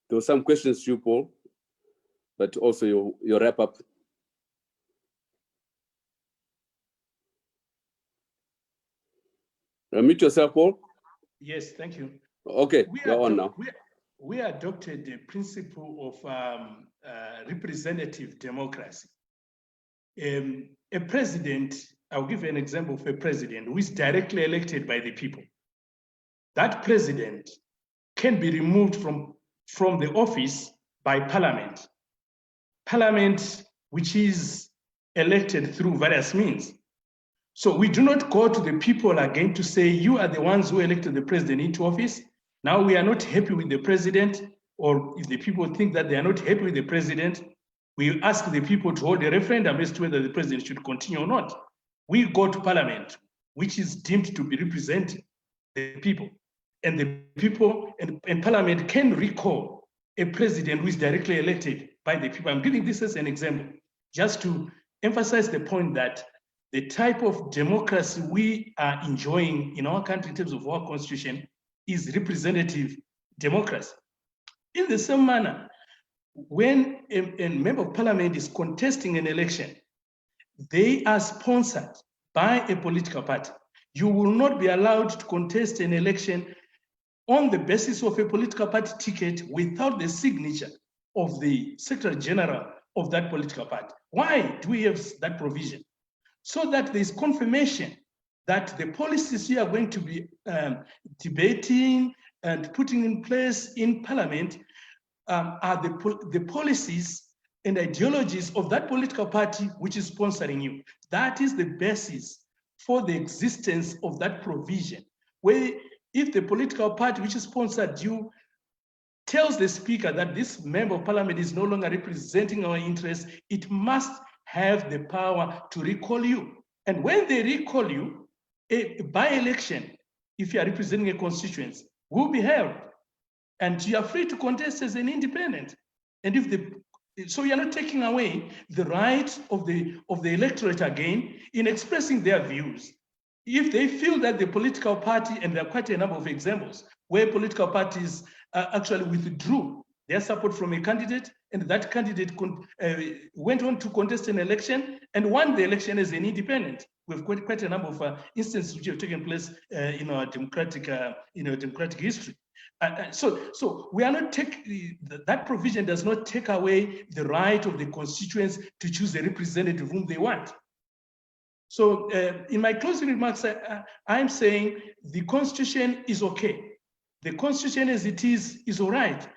There were some questions to you, Paul, but also your wrap up. Mute yourself, Paul. Yes, thank you. Okay, go on now. We adopted the principle of representative democracy. A president, I'll give you an example of a president who is directly elected by the people. That president can be removed from the office by parliament. Parliament, which is elected through various means. So we do not go to the people again to say, you are the ones who elected the president into office. Now we are not happy with the president, or if the people think that they are not happy with the president, we ask the people to hold a referendum as to whether the president should continue or not. We go to parliament, which is deemed to be representing the people. And the people and parliament can recall a president who is directly elected by the people. I'm giving this as an example, just to emphasize the point that the type of democracy we are enjoying in our country in terms of our constitution is representative democracy. In the same manner, when a member of parliament is contesting an election, they are sponsored by a political party. You will not be allowed to contest an election on the basis of a political party ticket without the signature of the Secretary General of that political party. Why do we have that provision? So that there's confirmation that the policies we are going to be debating and putting in place in parliament are the policies and ideologies of that political party which is sponsoring you. That is the basis for the existence of that provision, where if the political party which is sponsored you tells the speaker that this member of parliament is no longer representing our interests, it must have the power to recall you. And when they recall you, a by-election, if you are representing a constituency, will be held. And you are free to contest as an independent. And so you are not taking away the right of the electorate again in expressing their views. If they feel that the political party, and there are quite a number of examples where political parties actually withdrew their support from a candidate, and that candidate went on to contest an election and won the election as an independent. We've got quite a number of instances which have taken place in our democratic history. So we are not that provision does not take away the right of the constituents to choose the representative whom they want. So in my closing remarks, I'm saying the constitution is okay. The constitution as it is all right.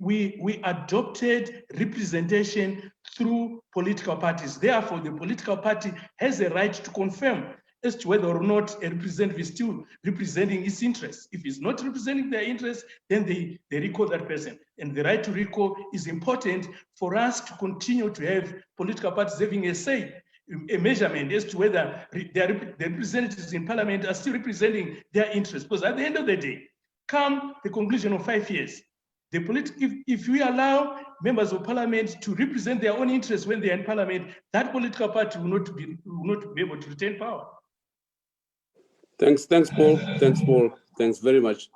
We adopted representation through political parties. Therefore, the political party has a right to confirm as to whether or not a representative is still representing its interests. If it's not representing their interests, then they recall that person. And the right to recall is important for us to continue to have political parties having a say, a measurement as to whether the representatives in parliament are still representing their interests. Because at the end of the day, come the conclusion of 5 years, if we allow members of parliament to represent their own interests when they are in parliament, that political party will not be able to retain power. Thanks, Paul. Thanks, Paul. Thanks very much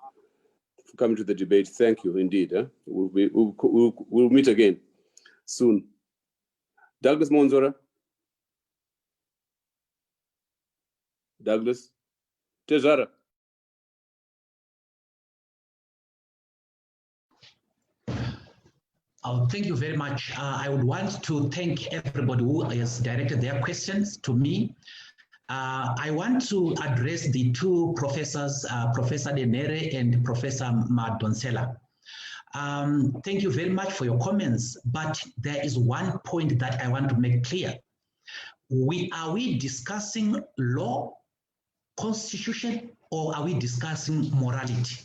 for coming to the debate. Thank you indeed. We'll meet again soon. Douglas Monzora. Douglas. Tejara. Thank you very much. I would want to thank everybody who has directed their questions to me. I want to address the two professors, Professor Denere and Professor Madonsela. Thank you very much for your comments, but there is one point that I want to make clear. Are we discussing law, constitution, or are we discussing morality?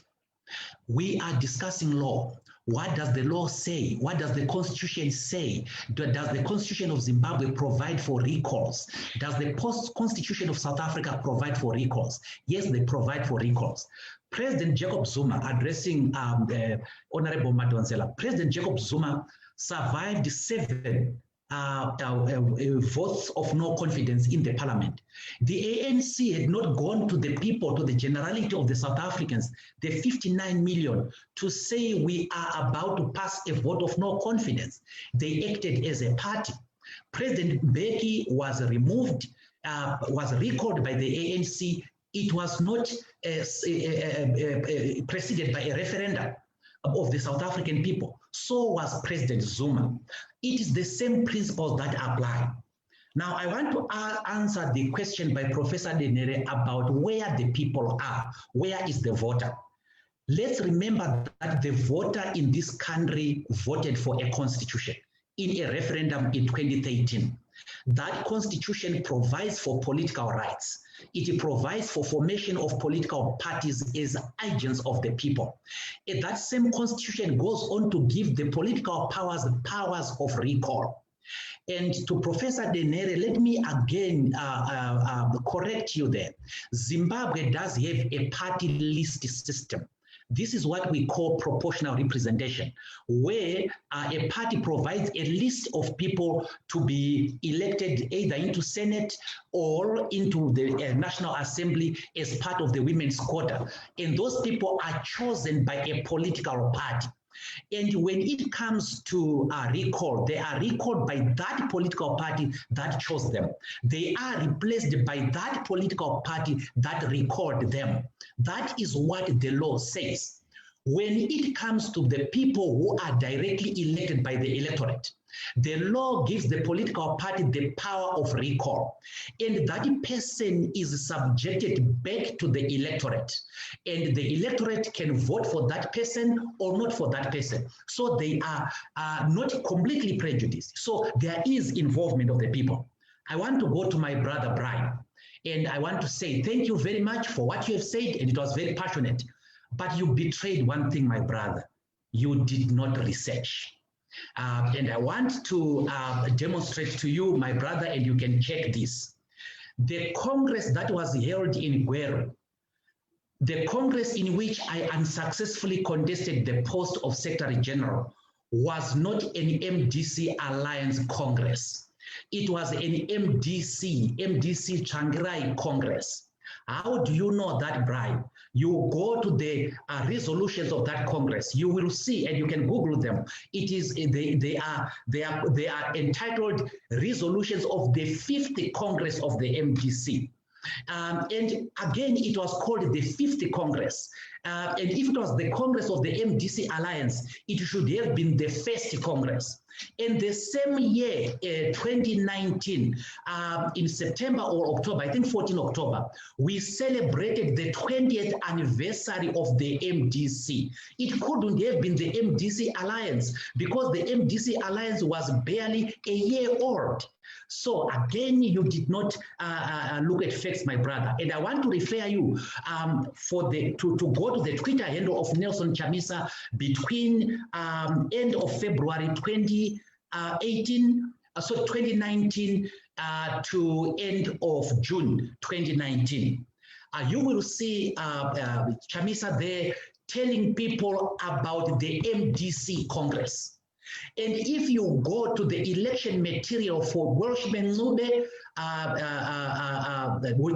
We are discussing law. What does the law say? What does the Constitution say? Does the Constitution of Zimbabwe provide for recalls? Does the Constitution of South Africa provide for recalls? Yes, they provide for recalls. President Jacob Zuma, addressing Honorable Madonsela, President Jacob Zuma survived 7 votes of no confidence in the parliament. The ANC had not gone to the people, to the generality of the South Africans, the 59 million, to say we are about to pass a vote of no confidence. They acted as a party. President Mbeki was removed, was recalled by the ANC. It was not preceded by a referendum of the South African people. So was President Zuma. It is the same principles that apply. Now, I want to answer the question by Professor Denere about where the people are. Where is the voter? Let's remember that the voter in this country voted for a constitution in a referendum in 2013. That constitution provides for political rights. It provides for formation of political parties as agents of the people. And that same constitution goes on to give the political powers of recall. And to Professor Denere, let me again correct you there. Zimbabwe does have a party list system. This is what we call proportional representation, where a party provides a list of people to be elected either into Senate or into the National Assembly as part of the women's quota. And those people are chosen by a political party. And when it comes to recall, they are recalled by that political party that chose them. They are replaced by that political party that recalled them. That is what the law says. When it comes to the people who are directly elected by the electorate, the law gives the political party the power of recall, and that person is subjected back to the electorate, and the electorate can vote for that person or not for that person. So they are not completely prejudiced. So there is involvement of the people. I want to go to my brother Brian, and I want to say thank you very much for what you have said, and it was very passionate. But you betrayed one thing, my brother. You did not research. And I want to demonstrate to you, my brother, and you can check this. The Congress that was held in Gweru, the Congress in which I unsuccessfully contested the post of Secretary General, was not an MDC Alliance Congress. It was an MDC Changirai Congress. How do you know that, Brian? You go to the resolutions of that Congress. You will see, and you can Google them. It is they are entitled resolutions of the 50th Congress of the MDC. And again, it was called the 50th Congress. And if it was the Congress of the MDC Alliance, it should have been the first Congress. In the same year, 2019, in September or October, I think 14 October, we celebrated the 20th anniversary of the MDC. It couldn't have been the MDC Alliance because the MDC Alliance was barely a year old. So again, you did not look at facts, my brother. And I want to refer you to go to the Twitter handle of Nelson Chamisa between end of February 2019 to end of June 2019. You will see Chamisa there telling people about the MDC Congress. And if you go to the election material for Welshman Nube,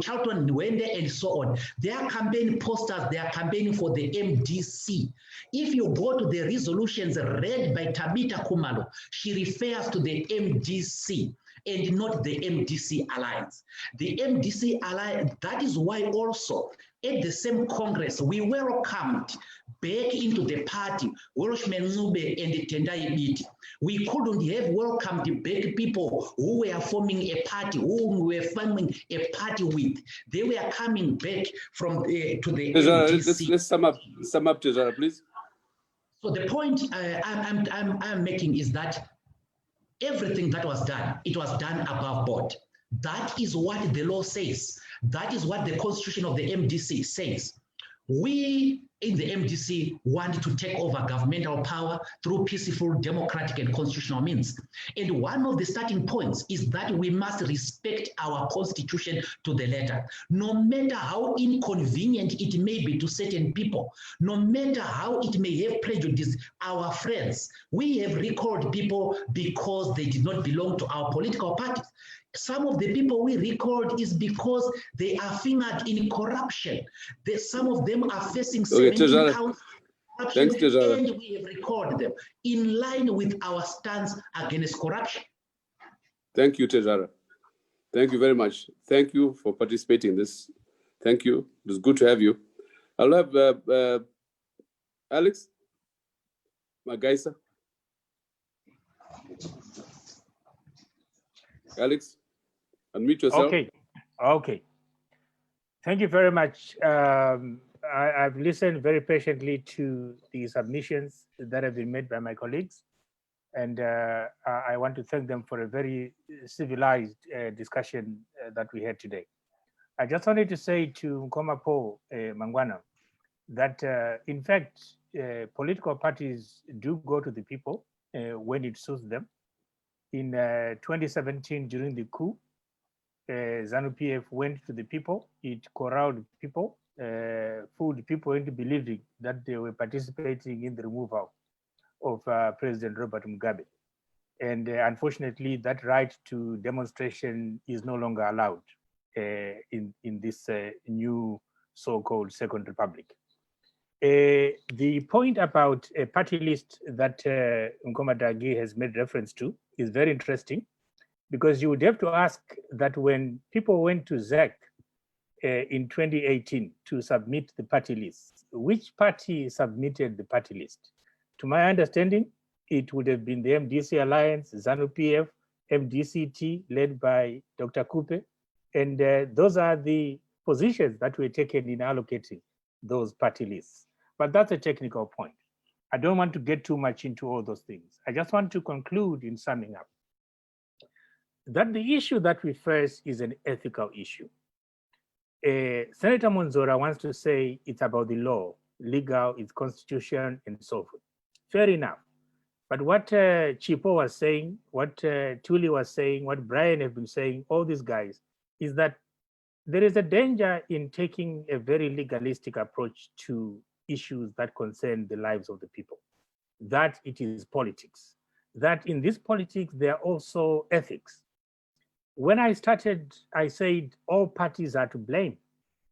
Charlton Nwende, and so on, their campaign posters, they are campaigning for the MDC. If you go to the resolutions read by Tabita Kumalo, she refers to the MDC and not the MDC Alliance. The MDC Alliance, that is why also at the same Congress, we welcomed back into the party, Welshman Nube and Tendai Biti. We couldn't have welcomed back people who were forming a party, whom we were forming a party with. They were coming back from to the MDC. Let's sum up, Tezara, please. So the point I'm making is that everything that was done, it was done above board. That is what the law says. That is what the constitution of the MDC says. We in the MDC want to take over governmental power through peaceful, democratic, and constitutional means. And one of the starting points is that we must respect our constitution to the letter. No matter how inconvenient it may be to certain people, no matter how it may have prejudiced our friends, we have recalled people because they did not belong to our political parties. Some of the people we recalled is because they are fingered in corruption. Some of them are facing corruption, Thanks, and we have recalled them in line with our stance against corruption. Thank you, Tejara. Thank you very much. Thank you for participating in this. Thank you. It was good to have you. I'll have Alex Magaisa. Alex, unmute yourself. Okay. Thank you very much. I've listened very patiently to the submissions that have been made by my colleagues, and I want to thank them for a very civilized discussion that we had today. I just wanted to say to Nkomapo Mangwana that in fact, political parties do go to the people when it suits them. In 2017, during the coup, ZANU-PF went to the people, it corralled people, fooled people into believing that they were participating in the removal of President Robert Mugabe. And unfortunately, that right to demonstration is no longer allowed in this new so-called Second Republic. The point about a party list that Nkoma Dagi has made reference to is very interesting, because you would have to ask that when people went to ZEC in 2018 to submit the party list, which party submitted the party list? To my understanding, it would have been the MDC Alliance, ZANU-PF, MDCT, led by Dr. Kupe, and those are the positions that were taken in allocating those party lists. But that's a technical point. I don't want to get too much into all those things. I just want to conclude in summing up that the issue that we face is an ethical issue. Senator Monzora wants to say it's about the law, legal, its constitution, and so forth. Fair enough. But what Chipo was saying, what Tuli was saying, what Brian has been saying, all these guys, is that there is a danger in taking a very legalistic approach to issues that concern the lives of the people, that it is politics, that in this politics, there are also ethics. When I started, I said all parties are to blame.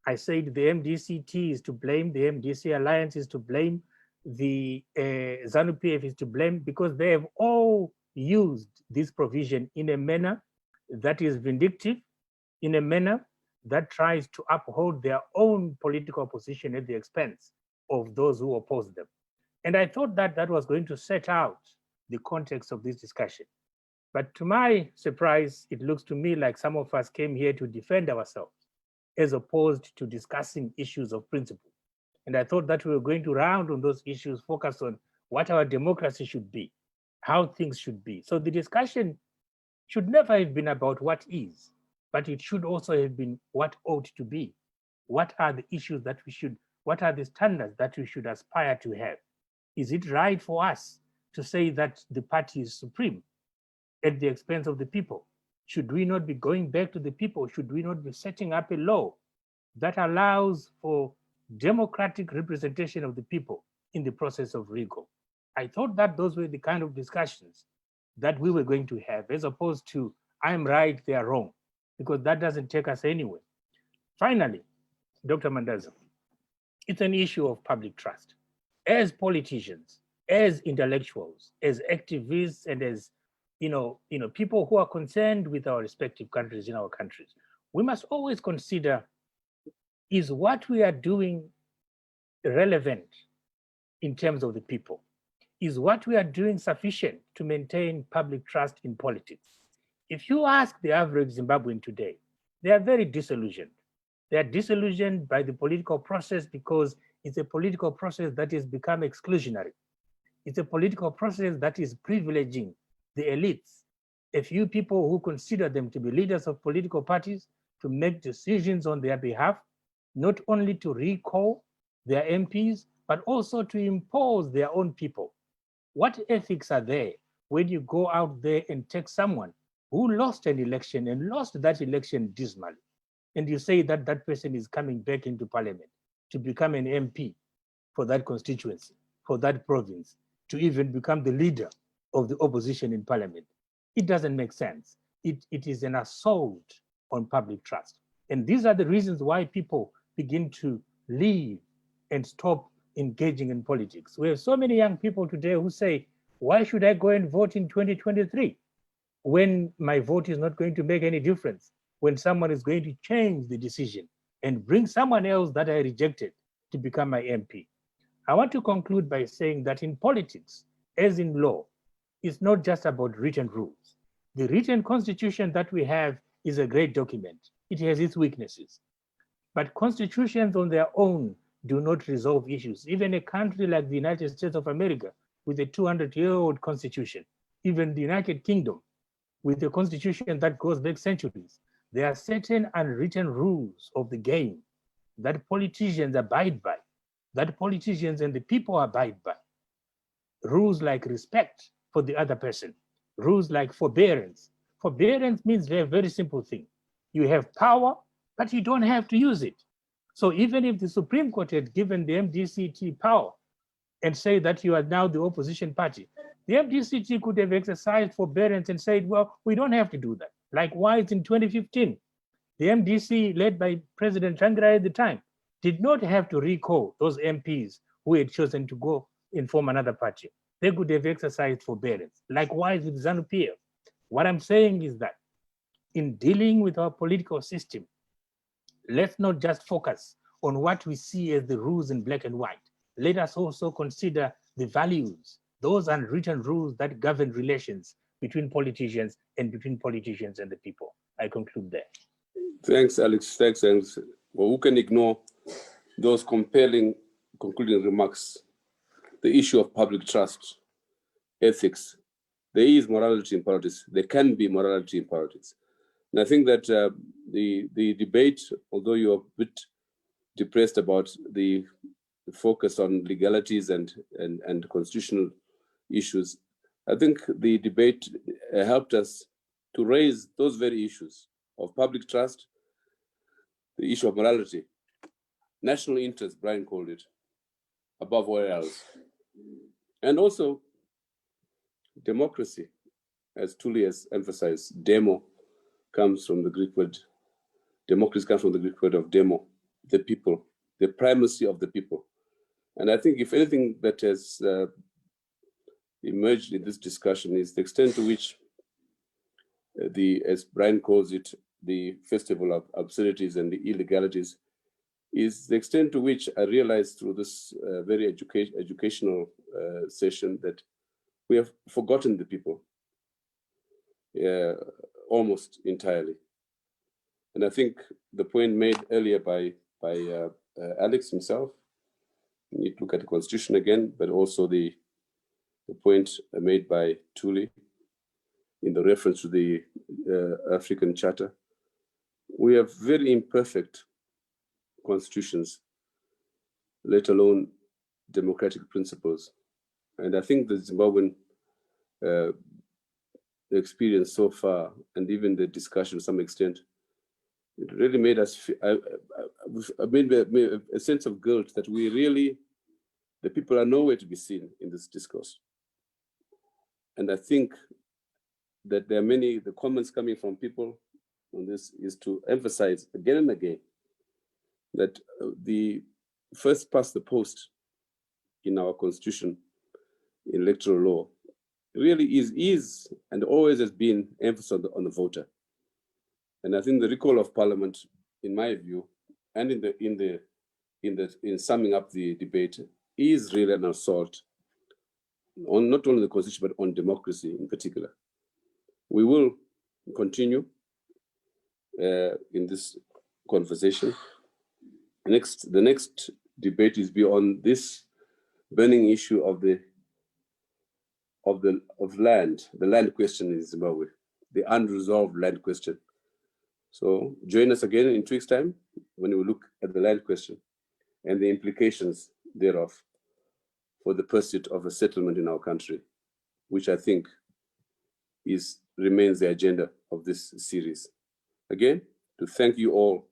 I said the MDCT is to blame, the MDC Alliance is to blame, the ZANU-PF is to blame, because they have all used this provision in a manner that is vindictive, in a manner that tries to uphold their own political position at the expense of those who oppose them. And I thought that that was going to set out the context of this discussion. But to my surprise, it looks to me like some of us came here to defend ourselves as opposed to discussing issues of principle. And I thought that we were going to round on those issues, focus on what our democracy should be, how things should be. So the discussion should never have been about what is, but it should also have been what ought to be. What are the issues that we should, what are the standards that we should aspire to have? Is it right for us to say that the party is supreme at the expense of the people? Should we not be going back to the people? Should we not be setting up a law that allows for democratic representation of the people in the process of recall? I thought that those were the kind of discussions that we were going to have, as opposed to I'm right, they are wrong, because that doesn't take us anywhere. Finally, Dr. Mandaza, it's an issue of public trust. As politicians, as intellectuals, as activists, and as people who are concerned with our respective countries in our countries, we must always consider, is what we are doing relevant in terms of the people? Is what we are doing sufficient to maintain public trust in politics? If you ask the average Zimbabwean today, they are very disillusioned. They are disillusioned by the political process because it's a political process that has become exclusionary. It's a political process that is privileging the elites, a few people who consider them to be leaders of political parties, to make decisions on their behalf, not only to recall, their MPs, but also to impose their own people. What ethics are there when you go out there and take someone who lost an election and lost that election dismally, and you say that that person is coming back into parliament to become an MP for that constituency, for that province, to even become the leader of the opposition in parliament? It doesn't make sense. It is an assault on public trust. And these are the reasons why people begin to leave and stop engaging in politics. We have so many young people today who say, why should I go and vote in 2023 when my vote is not going to make any difference, when someone is going to change the decision and bring someone else that I rejected to become my MP? I want to conclude by saying that in politics, as in law, it's not just about written rules. The written constitution that we have is a great document. It has its weaknesses. But constitutions on their own do not resolve issues. Even a country like the United States of America with a 200-year-old constitution, even the United Kingdom with a constitution that goes back centuries, there are certain unwritten rules of the game that politicians abide by, that politicians and the people abide by. Rules like respect for the other person, rules like forbearance. Forbearance means a very simple thing. You have power, but you don't have to use it. So even if the Supreme Court had given the MDCT power and say that you are now the opposition party, the MDCT could have exercised forbearance and said, well, we don't have to do that. Likewise, in 2015, the MDC led by President Tsvangirai at the time did not have to recall those MPs who had chosen to go and form another party. They could have exercised forbearance. Likewise with ZANU-PF. What I'm saying is that in dealing with our political system, let's not just focus on what we see as the rules in black and white. Let us also consider the values, those unwritten rules that govern relations between politicians and between politicians and the people. I conclude there. Thanks, Alex. Thanks, Alex. Well, who can ignore those compelling concluding remarks? The issue of public trust, ethics. There is morality in politics. There can be morality in politics. And I think that the debate, although you're a bit depressed about the focus on legalities and constitutional issues, I think the debate helped us to raise those very issues of public trust, the issue of morality, national interest, Brian called it, above all else. And also democracy, as Tuli has emphasized. Demo comes from the Greek word, democracy comes from the Greek word of demo, the people, the primacy of the people. And I think if anything that has emerged in this discussion is the extent to which as Brian calls it, the festival of absurdities and the illegalities, is the extent to which I realized through this very educational session that we have forgotten the people almost entirely. And I think the point made earlier by Alex himself, we need to look at the Constitution again, but also the point made by Tuli in the reference to the African Charter. We have very imperfect constitutions, let alone democratic principles. And I think the Zimbabwean experience so far, and even the discussion to some extent, it really made us, made a sense of guilt that we really, the people are nowhere to be seen in this discourse. And I think that there are many, the comments coming from people on this is to emphasize again and again that the first past the post in our constitution, in electoral law, really is and always has been emphasis on the voter. And I think the recall of parliament, in my view, and in summing up the debate, is really an assault on not only the constitution but on democracy in particular. We will continue in this conversation. The next debate is beyond this burning issue of land, the land question in Zimbabwe, the unresolved land question. So join us again in 2 weeks' time when we look at the land question. and the implications thereof for the pursuit of a settlement in our country, which I think remains the agenda of this series. Again, to thank you all,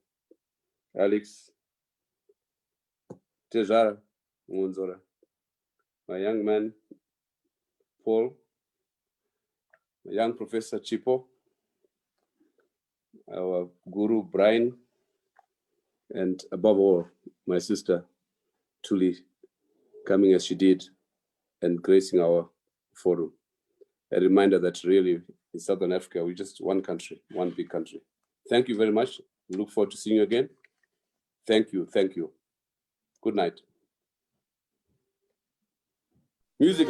Alex, Tejara Munzora, my young man, Paul, my young Professor Chipo, our guru, Brian, and above all, my sister, Tuli, coming as she did and gracing our forum. A reminder that really in Southern Africa, we're just one country, one big country. Thank you very much. We look forward to seeing you again. Thank you, thank you. Good night. Music.